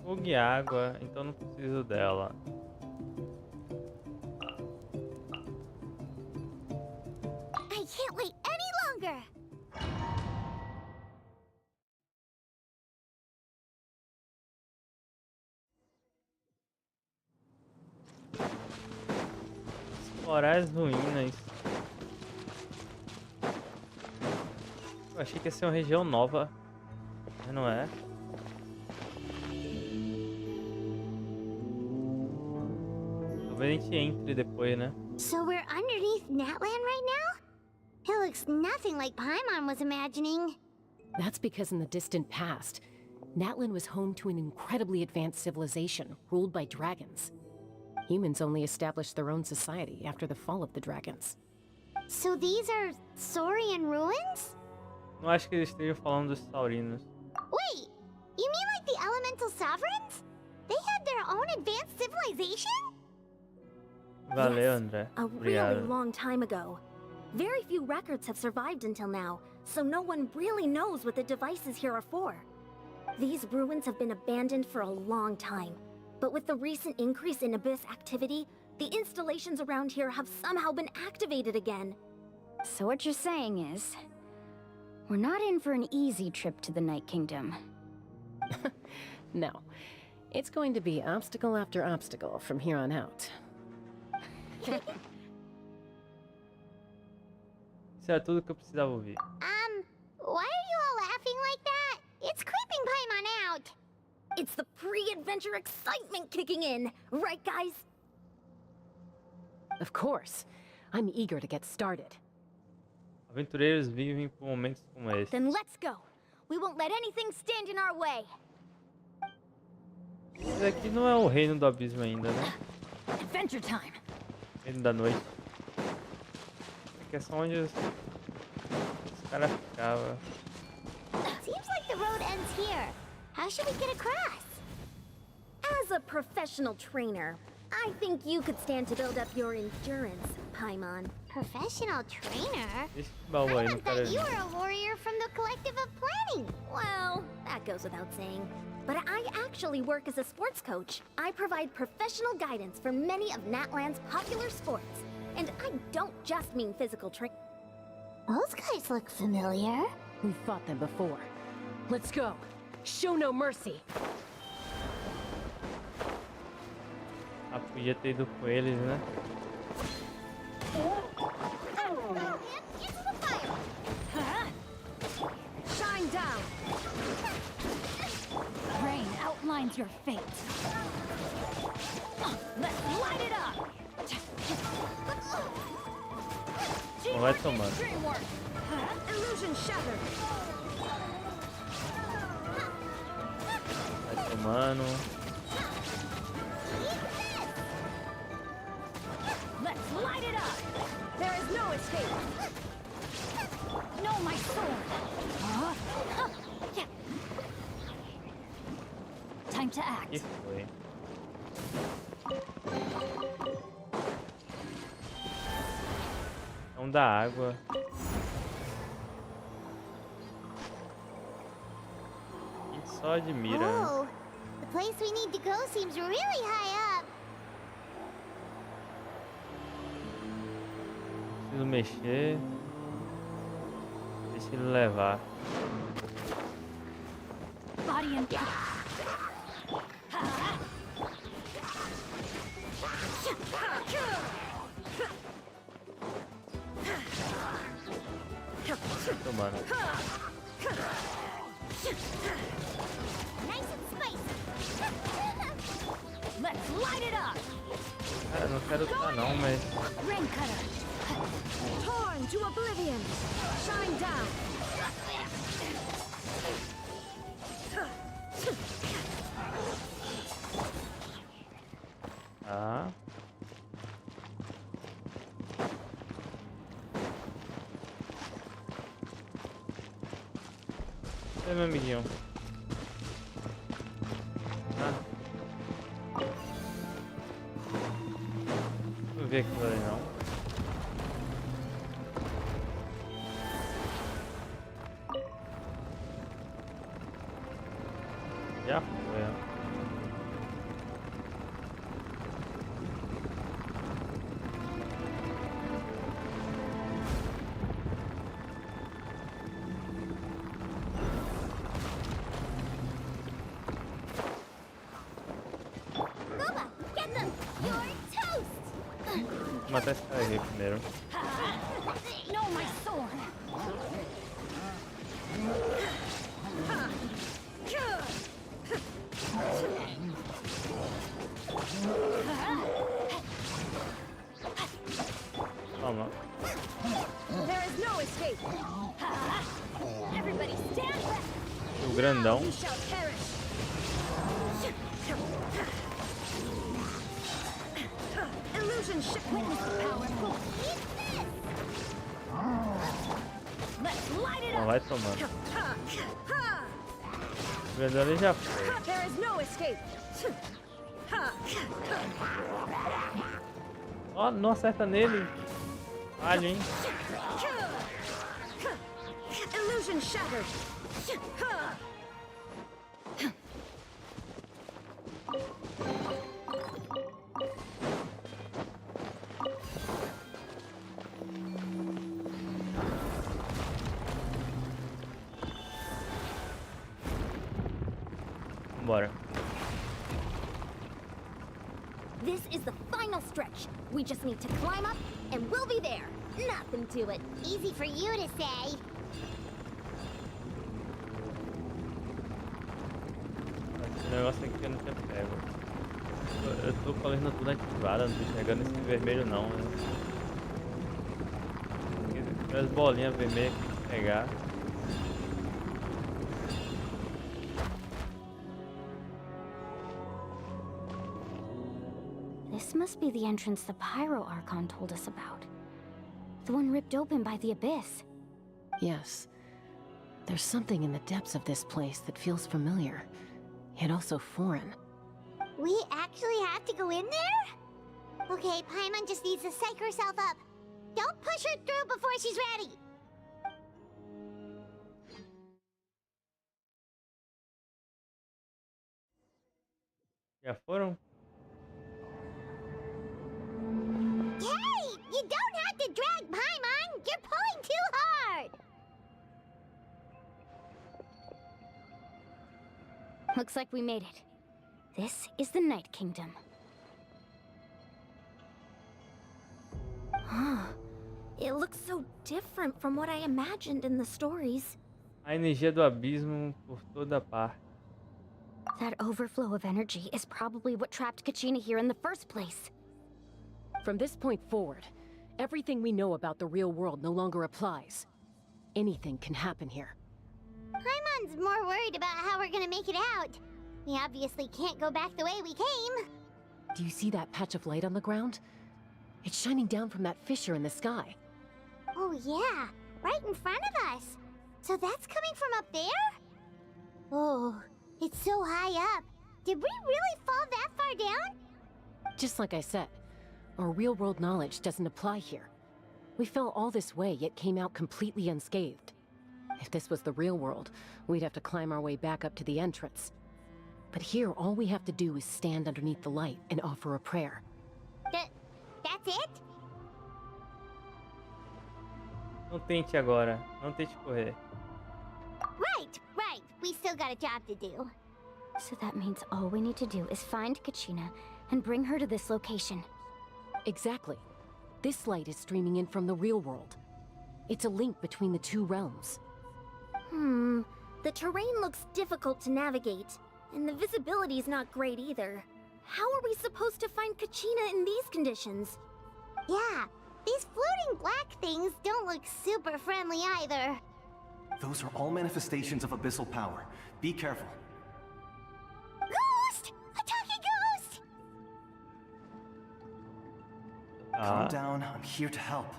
Fogo e água, então não preciso dela. I can't wait any longer! Explorar as ruínas. Eu achei que ia ser uma região nova, mas não é. Talvez a gente entre depois, né? So we're underneath Natlan right now? It looks nothing like Paimon was imagining. That's because in the distant past, Natlan was home to an incredibly advanced civilization ruled by dragons. Humans only established their own society after the fall of the dragons. So these are Saurian ruins? Não acho que eles estejam falando dos taurinos. Wait, you mean like the elemental sovereigns? They had their own advanced civilization? Valeu, Yes, André. A really Obrigado. long time ago. Very few records have survived until now, so no one really knows what the devices here are for. These ruins have been abandoned for a long time, but with the recent increase in Abyss activity, the installations around here have somehow been activated again. So what you're saying is, we're not in for an easy trip to the Night Kingdom. No. It's going to be obstacle after obstacle from here on out. Isso era tudo que eu precisava ouvir. Why are you all laughing like that? It's creeping Paimon out. It's the pre-adventure excitement kicking in, right guys? Of course. I'm eager to get started. Aventureiros vivem por momentos como esse. Then let's go. We won't let anything stand in our way. Esse aqui não é o reino do abismo ainda, né? Adventure time. Reino da noite. Aqui é só onde os caras ficavam. Seems like the road ends here. How should we get across? As a professional trainer, I think you could stand to build up your endurance, Paimon. Professional trainer? Esse baú aí, não I quero thought you were a warrior from the collective of planning. Well, that goes without saying. But I actually work as a sports coach. I provide professional guidance for many of Natlan's popular sports. And I don't just mean physical training. Those guys look familiar. We've fought them before. Let's go. Show no mercy. Ah, podia ter ido com eles, né? Shine down! Rain outlines your fate. Let's light it up! Não vai tomando. Dreamwork! Illusion shattered! Vai tomando. Let's light it up! There is no escape! No, my sword! Time to act. Que foi? Não dá água. A gente só admira. Né? Oh, the place we need to go seems really high up. Preciso mexer. Deixa ele levar. Body and Tomando. Nice and spicy. let's light it up! Cara, não quero lutar não, mas Rain cutter! Torn to oblivion! Shine down! tá. E aí, meu amiguinho? ver aquilo ali não. Já foi, ó. Vou matar esse cara aqui primeiro. No, my sword. Toma. There is no escape. Everybody stand back. O grandão. You shall perish. Illusion ship witness the power. Let's light it Não up. vai tomando. O grandão ali já foi. There is no escape. Ó, não acerta nele. Falho, hein? Illusion shattered. Bora. This is the final stretch. We just need to climb up, and we'll be there. Nothing to it. Easy for you to say. Esse negócio aqui eu não tinha pego. Eu tô com a luz noturna ativada, não tô enxergando esse vermelho não, né? Tem as bolinhas vermelhas que tem que pegar. This must be the entrance the Pyro Archon told us about. The one ripped open by the abyss. Yes. There's something in the depths of this place that feels familiar, yet also foreign. We actually have to go in there? Okay, Paimon just needs to psych herself up. Don't push her through before she's ready. Já foram? Hey! You don't have to drag Paimon! You're pulling too hard! Looks like we made it. This is the Night Kingdom. It looks so different from what I imagined in the stories. A energia do abismo por toda parte. That overflow of energy is probably what trapped Kachina here in the first place. From this point forward, everything we know about the real world no longer applies. Anything can happen here. Paimon's more worried about how we're gonna make it out. We obviously can't go back the way we came. Do you see that patch of light on the ground? It's shining down from that fissure in the sky. Oh yeah, right in front of us. So that's coming from up there? Oh, it's so high up. Did we really fall that far down? Just like I said, our real-world knowledge doesn't apply here. We fell all this way, yet came out completely unscathed. If this was the real world, we'd have to climb our way back up to the entrance. But here, all we have to do is stand underneath the light and offer a prayer. That's it? Não tente agora. Não tente correr. Right. We still got a job to do. So that means all we need to do is find Kachina and bring her to this location. Exactly. This light is streaming in from the real world. It's a link between the two realms. The terrain looks difficult to navigate, and the visibility is not great either. How are we supposed to find Kachina in these conditions? Yeah, these floating black things don't look super friendly either. Those are all manifestations of abyssal power. Be careful. Ghost! A talking ghost! Calm down, I'm here to help.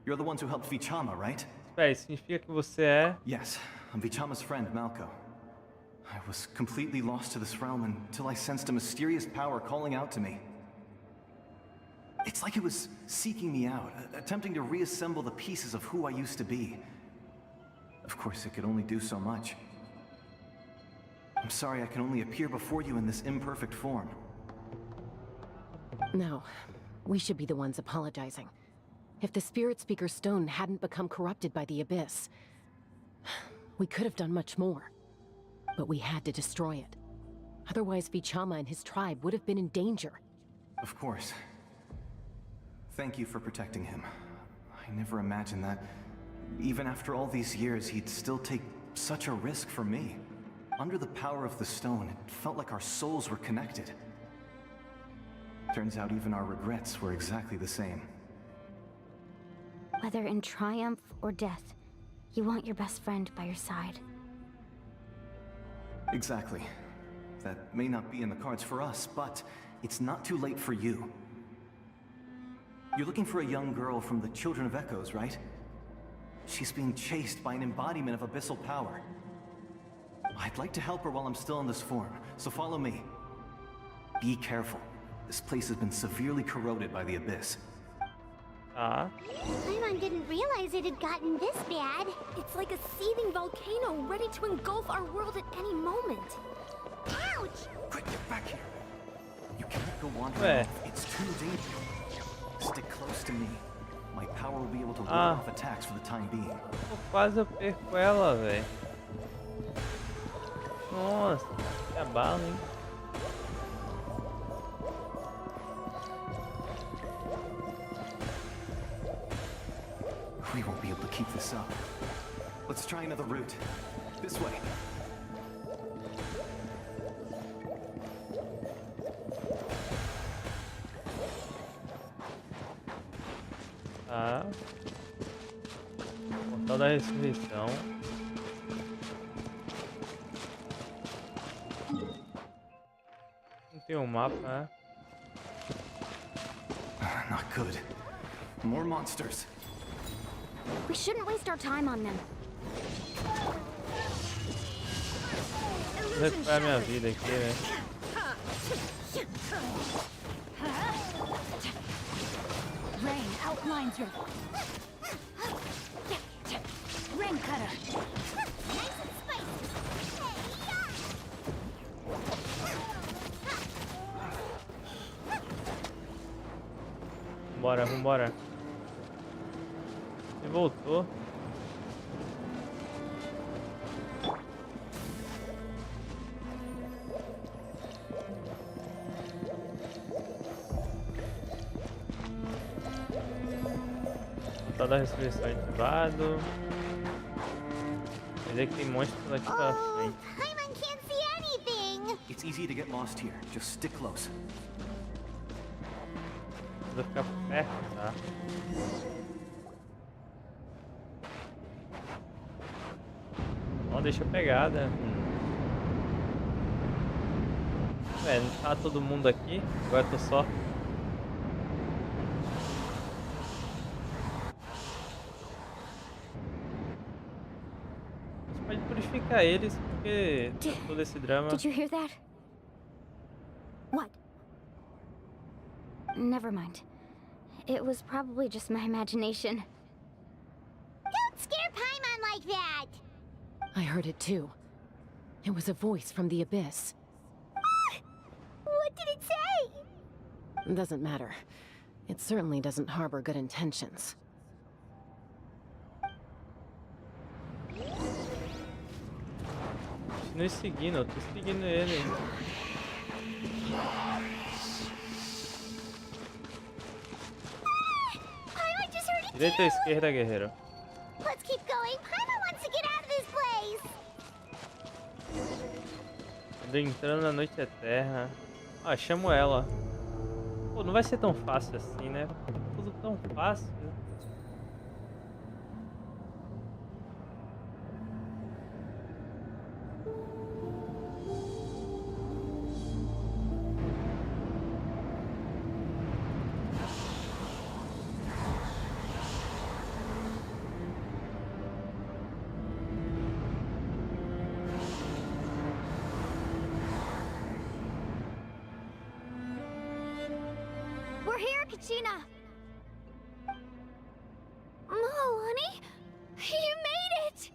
You're the ones who helped Vichama, right? Espera, isso significa que você é... Yes, I'm Vichama's friend, Malco. I was completely lost to this realm until I sensed a mysterious power calling out to me. It's like it was seeking me out, attempting to reassemble the pieces of who I used to be. Of course, it could only do so much. I'm sorry I can only appear before you in this imperfect form. No, we should be the ones apologizing. If the Spirit Speaker's stone hadn't become corrupted by the Abyss, we could have done much more. But we had to destroy it. Otherwise, Vichama and his tribe would have been in danger. Of course. Thank you for protecting him. I never imagined that, even after all these years, he'd still take such a risk for me. Under the power of the stone, it felt like our souls were connected. Turns out even our regrets were exactly the same. Whether in triumph or death, you want your best friend by your side. Exactly. That may not be in the cards for us, but it's not too late for you. You're looking for a young girl from the Children of Echoes, right? She's being chased by an embodiment of abyssal power. I'd like to help her while I'm still in this form, so follow me. Be careful. This place has been severely corroded by the Abyss. Paimon didn't realize it had gotten this bad. It's like a seething volcano ready to engulf our world at any moment. Ouch! Quick, get back here. You can't go wandering off. It's too dangerous. Stick close to me. My power will be able to ward off attacks for the time being. Pô, quase eu perco ela, velho. Nossa, que abalo, hein? We won't be able to keep this up. Let's try another route. This way. Tá. Portal da ressurreição. Não tem um mapa, né? Not good. More monsters. We shouldn't waste our time on them. Vou recuperar minha vida aqui, né? Rain outlines her. Rain cutter. Vambora, vambora. Ele voltou. Portal da ressurreição ativado. Quer dizer que tem monstros aqui pra frente. Paimon can't see anything! It's easy to get lost here. Just stick close. Vou ficar por perto, tá? Não deixa pegada. Ué, não tá todo mundo aqui? Agora eu tô só. A gente pode purificar eles porque todo esse drama. Did you hear that? What? Never mind. It was probably just my imagination. Don't scare Paimon like that! I heard it too. It was a voice from the Abyss. What did it say? Doesn't matter. It certainly doesn't harbor good intentions. Continue seguindo, eu tô seguindo ele. Paimon just heard it Direita ou esquerda, guerreiro? Let's keep going. Paimon wants to get out of this place. Entrando na noite eterna. Ah, chamo ela. Pô, não vai ser tão fácil assim, né? Tudo tão fácil. We're here, Kachina! Alani? You made it!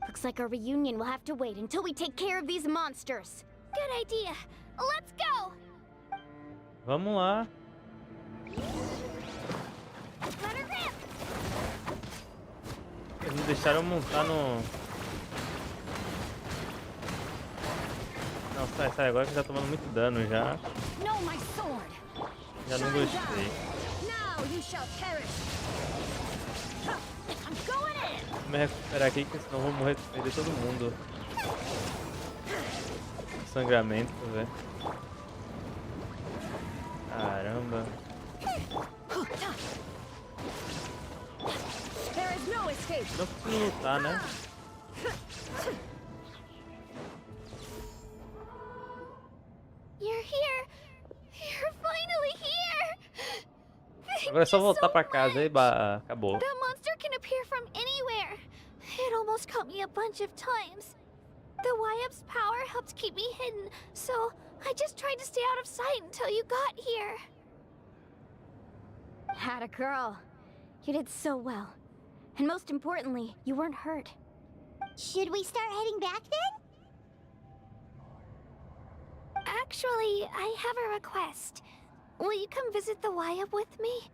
Looks like our reunion will have to wait until we take care of these monsters. Good idea. Let's go! Vamos lá. Let her rip! Eles me deixaram montar no... Não, sai, agora que já tá tomando muito dano já. No, my sword! Já não gostei. Now you shall perish! I'm going in! Vou me recuperar aqui, que senão eu vou morrer, perder todo mundo. Sangramento, velho. Caramba. There is no escape! Não preciso lutar, né? You're here! You're finally here! Agora é só voltar pra casa e acabou. That monster can appear from anywhere. It almost caught me a bunch of times. The Wyap's power helped keep me hidden, so I just tried to stay out of sight until you got here. Had a girl. You did so well. And most importantly, you weren't hurt. Should we start heading back then? Actually, I have a request. Will you come visit the Wyap with me?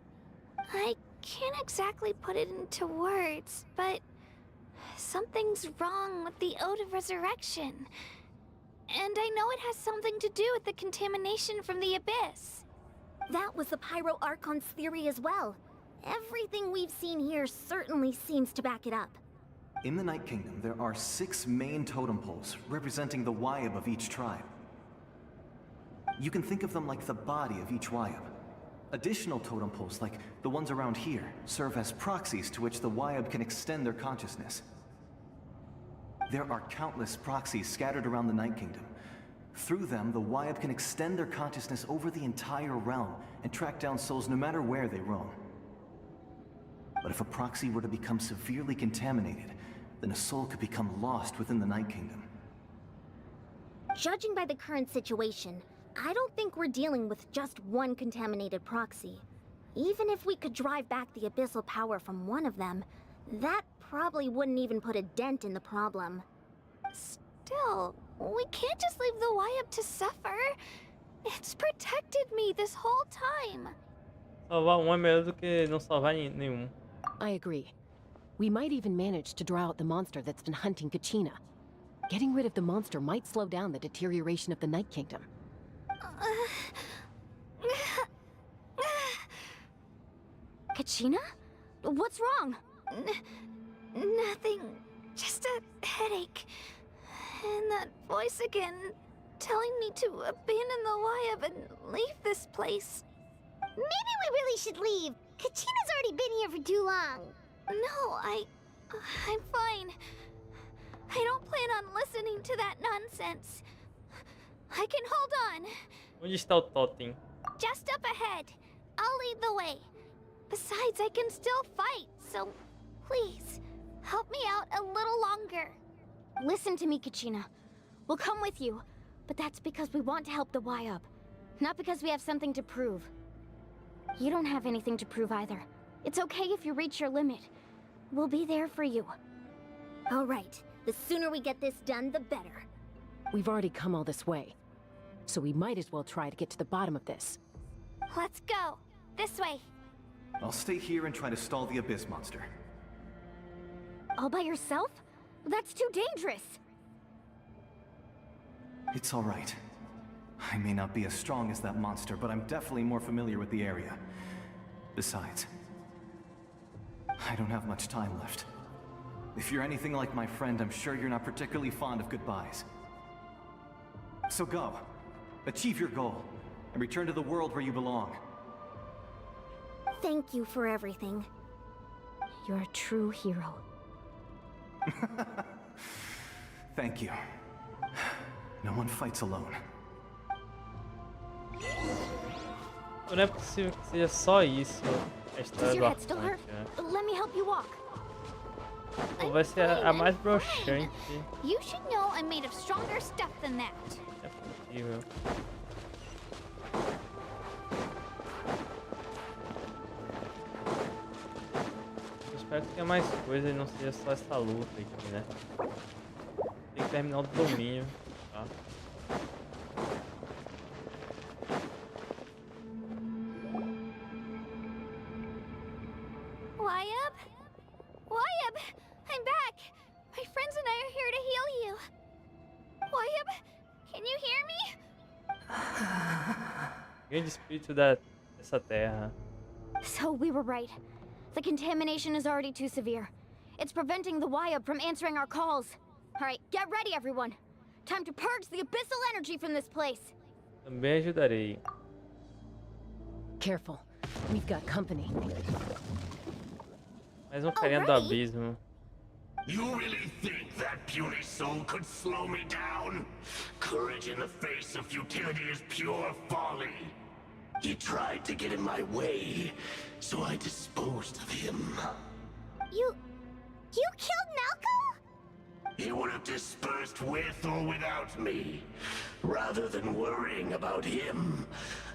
I can't exactly put it into words, but something's wrong with the Ode of Resurrection. And I know it has something to do with the contamination from the Abyss. That was the Pyro Archon's theory as well. Everything we've seen here certainly seems to back it up. In the Night Kingdom, there are 6 main totem poles representing the Wyap of each tribe. You can think of them like the body of each Wyap. Additional totem poles, like the ones around here, serve as proxies to which the Wyap can extend their consciousness. There are countless proxies scattered around the Night Kingdom. Through them, the Wyap can extend their consciousness over the entire realm and track down souls no matter where they roam. But if a proxy were to become severely contaminated, then a soul could become lost within the Night Kingdom. Judging by the current situation, I don't think we're dealing with just one contaminated proxy. Even if we could drive back the abyssal power from one of them, that probably wouldn't even put a dent in the problem. Still, we can't just leave the Wyap to suffer. It's protected me this whole time. Salvar um é melhor do que não salvar nenhum. I agree. We might even manage to draw out the monster that's been hunting Kachina. Getting rid of the monster might slow down the deterioration of the Night Kingdom. Kachina? What's wrong? Nothing. Just a headache. And that voice again, telling me to abandon the Wyap and leave this place. Maybe we really should leave. Kachina's already been here for too long. No, I'm fine. I don't plan on listening to that nonsense. I can hold on. Onde está o totem? Just up ahead. I'll lead the way. Besides, I can still fight, so please, help me out a little longer. Listen to me, Kachina. We'll come with you, but that's because we want to help the Wyap, not because we have something to prove. You don't have anything to prove either. It's okay if you reach your limit. We'll be there for you. All right. The sooner we get this done, the better. We've already come all this way, so we might as well try to get to the bottom of this. Let's go. This way. I'll stay here and try to stall the Abyss monster. All by yourself? That's too dangerous. It's all right. I may not be as strong as that monster, but I'm definitely more familiar with the area. Besides, I don't have much time left. If you're anything like my friend, I'm sure you're not particularly fond of goodbyes. So go. Achieve your goal, and return to the world where you belong. Thank you for everything. You're a true hero. Thank you. No one fights alone. Não é possível que seja só isso a Does história do your head still hurt? Arcante, né? Let me help you walk. Ou vai ser a mais broxante. You should know I'm made of stronger stuff than that. É possível. espero que tenha mais coisa e não seja só essa luta aqui, né? Tem que terminar o domínio, tá? Wyab? Wyab! I'm back! My friends and I are here to heal you. Wyab, can you hear me? Grande espírito dessa terra. So we were right. The contamination is already too severe. It's preventing the Wyab from answering our calls. Alright, get ready everyone. Time to purge the abyssal energy from this place. Também ajudarei. Careful. We've got company. Mais carinha do abismo. You really think that puny soul could slow me down? Courage in the face of futility is pure folly. He tried to get in my way, so I disposed of him. You killed Malco? He would have dispersed with or without me. Rather than worrying about him,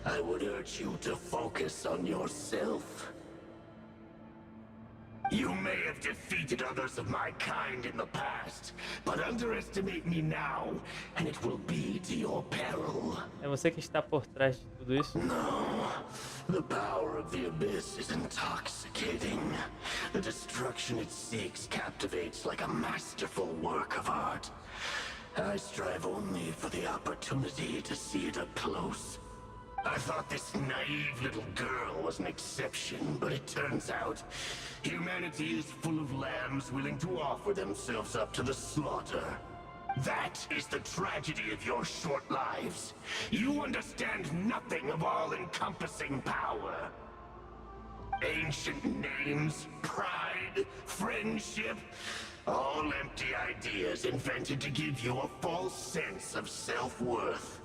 I would urge you to focus on yourself. You may have defeated others of my kind in the past, but underestimate me now, and it will be to your peril. É você que está por trás de tudo isso? No, the power of the abyss is intoxicating. The destruction it seeks captivates like a masterful work of art. I strive only for the opportunity to see it up close. I thought this naive little girl was an exception, but it turns out humanity is full of lambs willing to offer themselves up to the slaughter. That is the tragedy of your short lives. You understand nothing of all-encompassing power. Ancient names, pride, friendship, all empty ideas invented to give you a false sense of self-worth.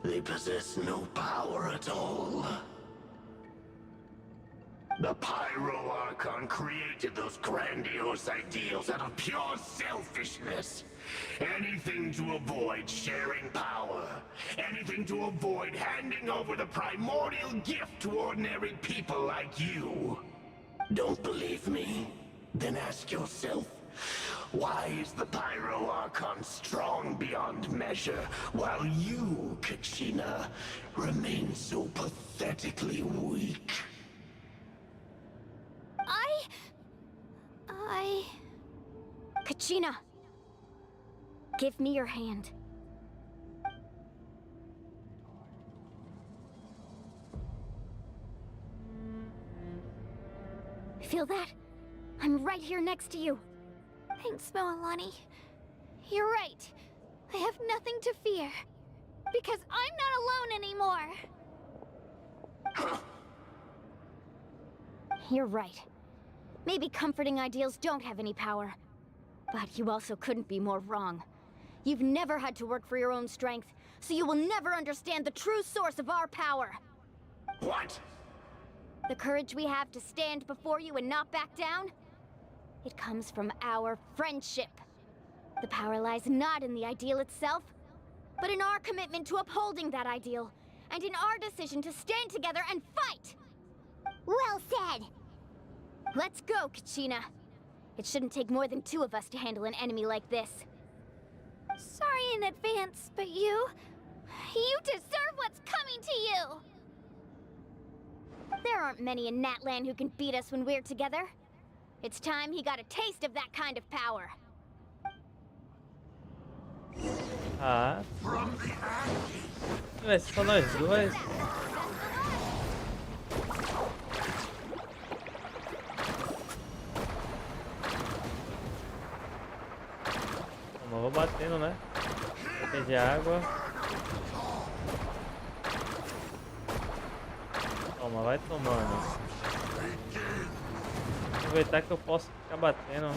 They possess no power at all. The Pyro Archon created those grandiose ideals out of pure selfishness. Anything to avoid sharing power. Anything to avoid handing over the primordial gift to ordinary people like you. Don't believe me? Then ask yourself, why is the Pyro Archon strong beyond measure, while you, Kachina, remain so pathetically weak? Kachina, give me your hand. Feel that? I'm right here next to you. Thanks, Moalani. You're right. I have nothing to fear. Because I'm not alone anymore. You're right. Maybe comforting ideals don't have any power. But you also couldn't be more wrong. You've never had to work for your own strength, so you will never understand the true source of our power. What? The courage we have to stand before you and not back down? It comes from our friendship. The power lies not in the ideal itself, but in our commitment to upholding that ideal, and in our decision to stand together and fight! Well said! Let's go, Kachina. It shouldn't take more than 2 of us to handle an enemy like this. Sorry in advance, but you deserve what's coming to you! There aren't many in Natlan who can beat us when we're together. It's time he got a taste of that kind of power. Ah. Vai ser só nós dois. Vamos, vou batendo, né? Um pouquinho de água. Toma, vai tomando. Aproveitar que eu posso ficar batendo.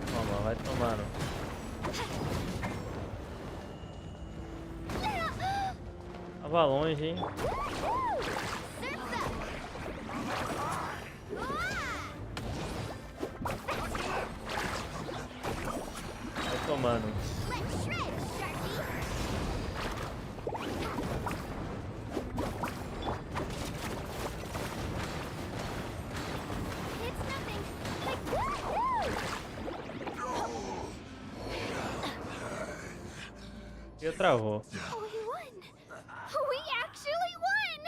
Toma, vai tomando. Tava longe, hein? mano. Let's shred, Sharky! It's nothing. Like, woohoo! E travou. We won! We actually won!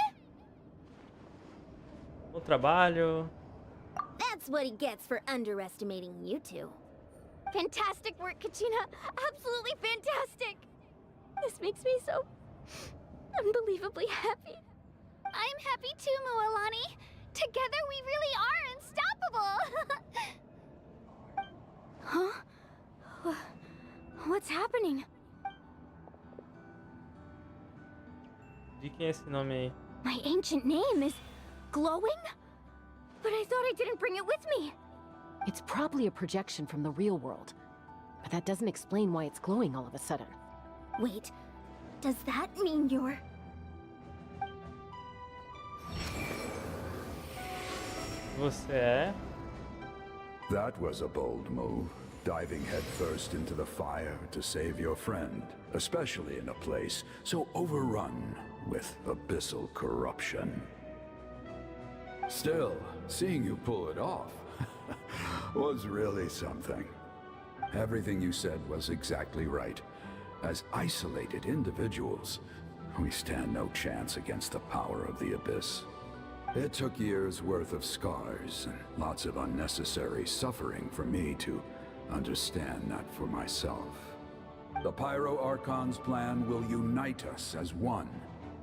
Bom trabalho. That's what he gets for underestimating you two. Fantastic work, Kachina. Absolutely fantastic. This makes me so unbelievably happy. I'm happy too, Mualani. Together we really are unstoppable. Huh? What's happening? De quem é esse nome aí? My ancient name is glowing? But I thought I didn't bring it with me. It's probably a projection from the real world. But that doesn't explain why it's glowing all of a sudden. Wait, does that mean you're... Você é? That was a bold move, diving headfirst into the fire to save your friend, especially in a place so overrun with abyssal corruption. Still, seeing you pull it off was really something. Everything you said was exactly right. As isolated individuals, we stand no chance against the power of the Abyss. It took years' worth of scars and lots of unnecessary suffering for me to understand that for myself. The Pyro Archon's plan will unite us as one.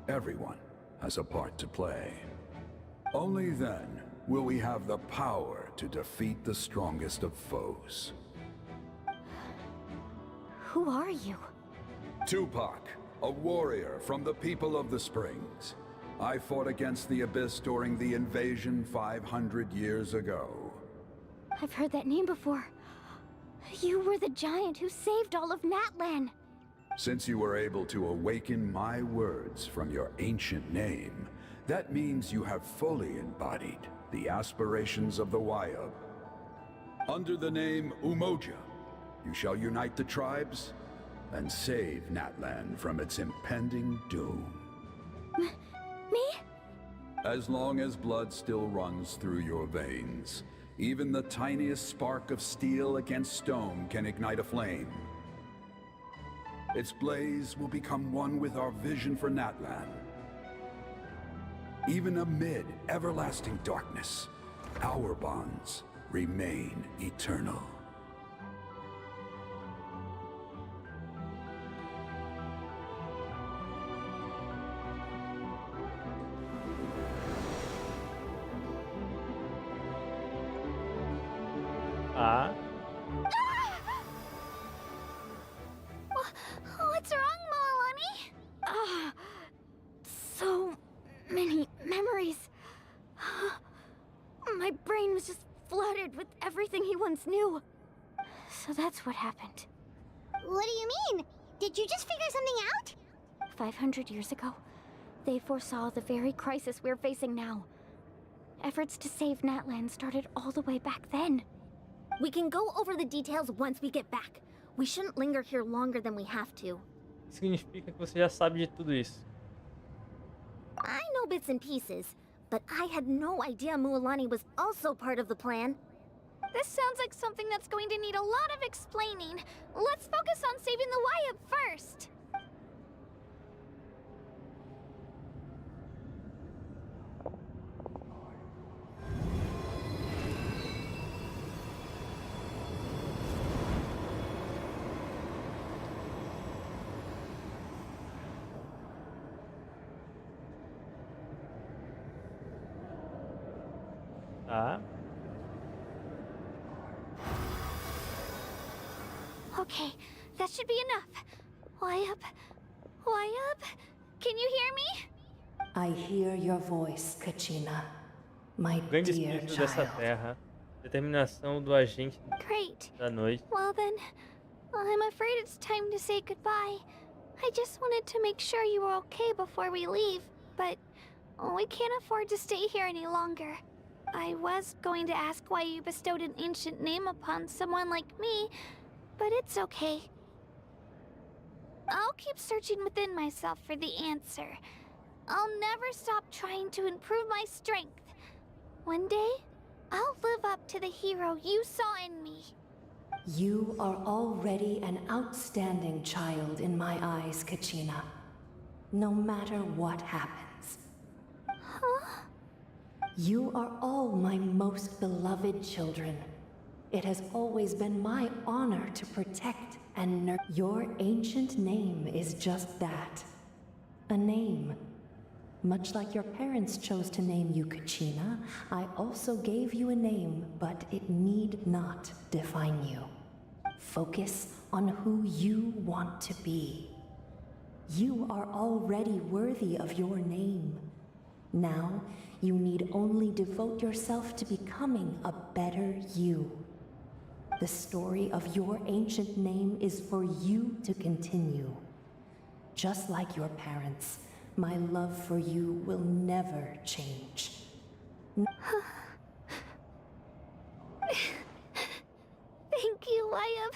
Everyone has a part to play. Only then will we have the power to defeat the strongest of foes. Who are you? Tupac, a warrior from the people of the Springs. I fought against the Abyss during the invasion 500 years ago. I've heard that name before. You were the giant who saved all of Natlan. Since you were able to awaken my words from your ancient name, that means you have fully embodied the aspirations of the Wayub. Under the name Umoja, you shall unite the tribes and save Natlan from its impending doom. Me? As long as blood still runs through your veins, even the tiniest spark of steel against stone can ignite a flame. Its blaze will become one with our vision for Natlan. Even amid everlasting darkness, our bonds remain eternal. Ah. What's wrong, Mualani? Ah, so many memories. My brain was just flooded with everything he once knew. So that's what happened. What do you mean? Did you just figure something out? 500 years ago, they foresaw the very crisis we're facing now. Efforts to save Natlan started all the way back then. We can go over the details once we get back. We shouldn't linger here longer than we have to. Significa que você já sabe de tudo isso. I know bits and pieces, but I had no idea Mualani was also part of the plan. This sounds like something that's going to need a lot of explaining. Let's focus on saving the Wayub first. Tá. Okay, that should be enough. Wayub? Wayub? Can you hear me? I hear your voice, Kachina. My Grande dear espírito dessa child. terra. Determinação do agente Great. da noite. Well then, I'm afraid it's time to say goodbye. I just wanted to make sure you were okay before we leave, but we can't afford to stay here any longer. I was going to ask why you bestowed an ancient name upon someone like me, but it's okay. I'll keep searching within myself for the answer. I'll never stop trying to improve my strength. One day, I'll live up to the hero you saw in me. You are already an outstanding child in my eyes, Kachina. No matter what happens. Huh? You are all my most beloved children. It has always been my honor to protect and nurture. Your ancient name is just that. A name. Much like your parents chose to name you Kachina, I also gave you a name, but it need not define you. Focus on who you want to be. You are already worthy of your name. Now, you need only devote yourself to becoming a better you. The story of your ancient name is for you to continue. Just like your parents, my love for you will never change. Thank you, Wyatt.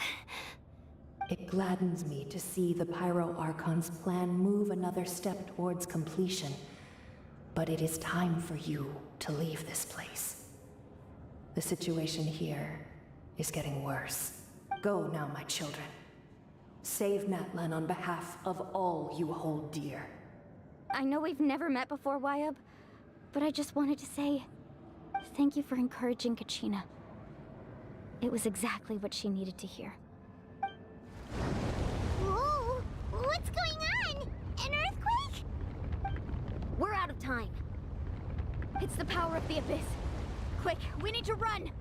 It gladdens me to see the Pyro Archon's plan move another step towards completion. But it is time for you to leave this place. The situation here is getting worse. Go now, my children. Save Natlan on behalf of all you hold dear. I know we've never met before, Wyatt, but I just wanted to say thank you for encouraging Kachina. It was exactly what she needed to hear. Whoa! What's going on? An earthquake? We're out of time. It's the power of the abyss. Quick, we need to run!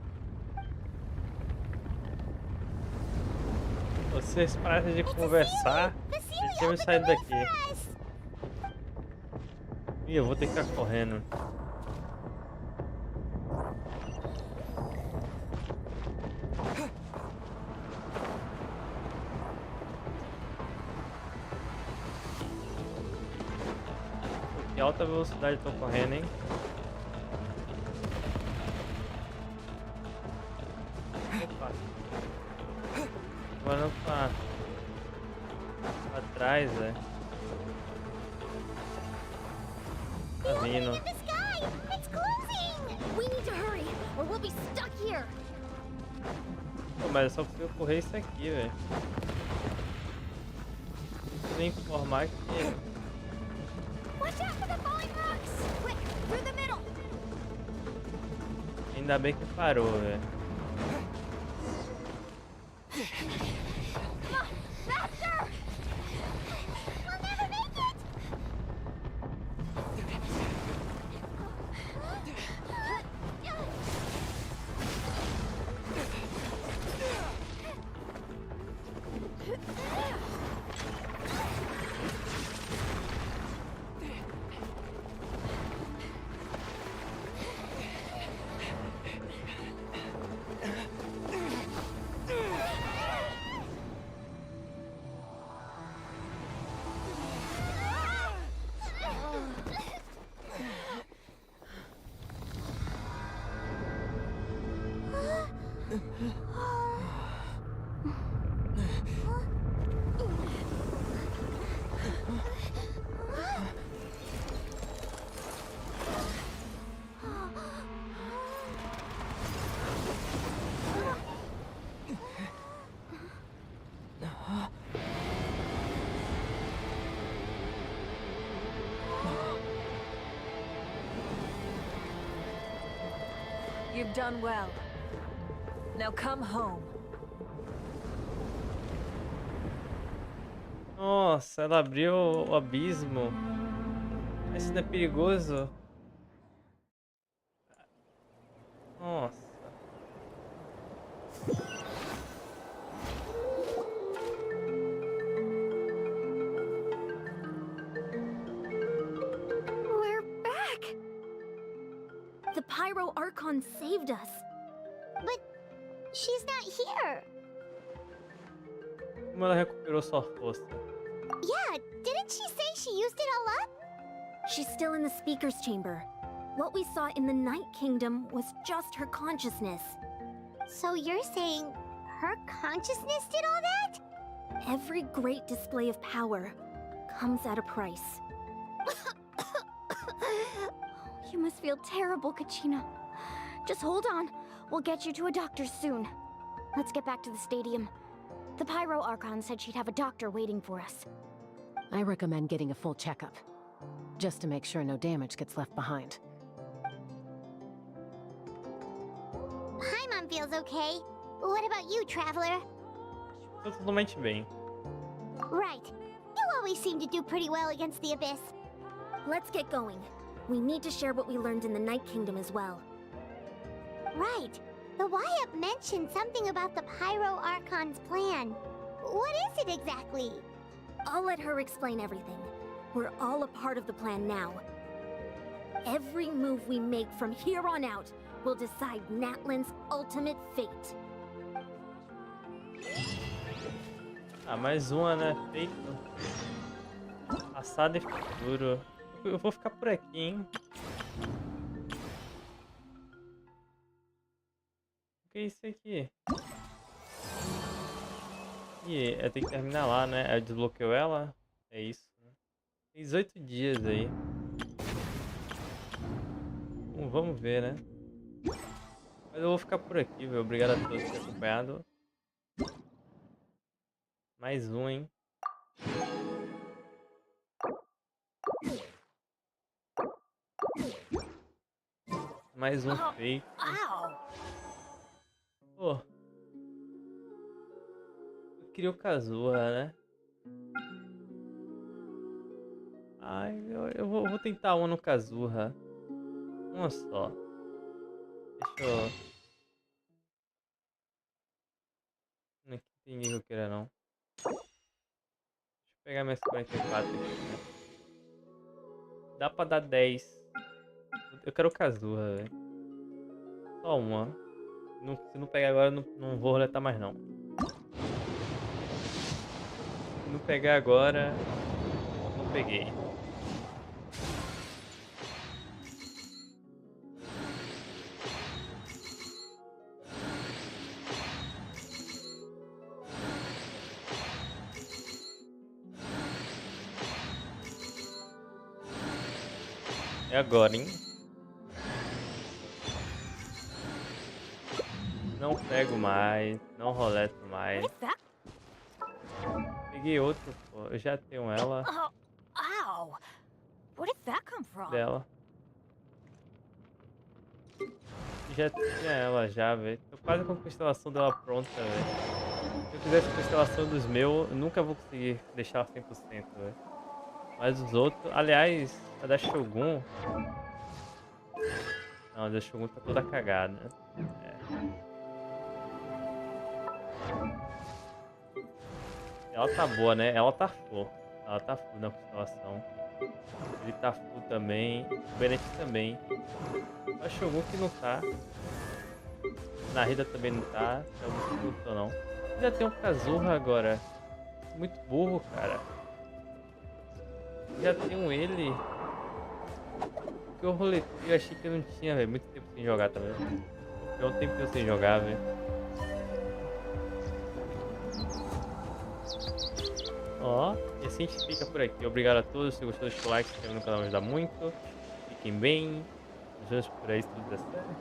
Vocês parem de conversar. Deixa eu sair daqui. Ih, eu vou ter que ficar correndo. Que alta velocidade eu tô correndo, hein? Opa. Agora pra trás, velho. Tá vindo. We need to hurry, or we'll be stuck here. Pô, mas eu só preciso correr isso aqui, velho. Vou informar que... Watch out for the falling rocks! Quick, through the middle! Ainda bem que parou, velho. Faster! We'll never make it! You've done well. Now come home. Nossa, ela abriu o abismo. Isso não é perigoso? Nossa. We're back! The Pyro Archon saved us. But she's not here. Como ela recuperou sua força? Yeah, didn't she say she used it all up? She's still in the Speaker's Chamber. What we saw in the Night Kingdom was just her consciousness. So you're saying her consciousness did all that? Every great display of power comes at a price. You must feel terrible, Kachina. Just hold on. We'll get you to a doctor soon. Let's get back to the stadium. The Pyro Archon said she'd have a doctor waiting for us. I recommend getting a full checkup, just to make sure no damage gets left behind. Paimon feels okay. What about you, traveler? Tô totalmente bem. Right. You always seem to do pretty well against the Abyss. Let's get going. We need to share what we learned in the Night Kingdom as well. Right. The Wyatt mentioned something about the Pyro Archon's plan. What is it exactly? I'll let her explain everything. We're all a part of the plan now. Every move we make from here on out will decide Natlan's ultimate fate. Ah, mais uma, né? Feito. Passado e futuro. Eu vou ficar por aqui, hein? O que é isso aqui? Ih, eu tenho que terminar lá, né? Eu desbloqueio ela. É isso. Tem 18 dias aí. Vamos ver, né? Mas eu vou ficar por aqui, viu? Obrigado a todos por terem acompanhado. Mais um, hein? Mais um feito. Pô. Eu queria o Kazuha, né? Ai, eu vou tentar uma no Kazuha. Uma só. Deixa eu... Não tem ninguém que eu queira, não. Deixa eu pegar minhas 44 aqui, né? Dá pra dar 10. Eu quero o Kazuha, velho. Só uma. Se não pegar agora, não vou roletar mais, não. Se não pegar agora, não peguei. É agora, hein? Não pego mais, não roleto mais. Peguei outro, pô. Eu já tenho ela. Ow! Where did that come from? Dela. Já tinha ela já, velho. Tô quase com a constelação dela pronta, velho. Se eu fizesse a constelação dos meus, eu nunca vou conseguir deixar ela 100%, velho. Mas os outros... Aliás, a da Shogun... Não, a da Shogun tá toda cagada. É. Ela tá boa, né? Ela tá full. Ela tá full na constelação. Ele tá full também. O Benete também. A Shogun que não tá. Na Rida também não tá. Então não tô não. Já tem um Kazuha agora. Muito burro, cara. Já tenho ele. Que eu roletei, eu achei que eu não tinha, velho. Muito tempo sem jogar também. Fiquei um tempinho sem jogar, velho. Ó, e assim a gente fica por aqui. Obrigado a todos. Se gostou, deixa o like, se inscreve no canal, ajuda muito. Fiquem bem. Nos vemos por aí se tudo der certo.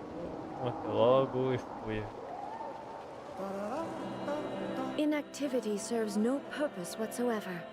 Até logo e fui. Inactivity serves no purpose whatsoever.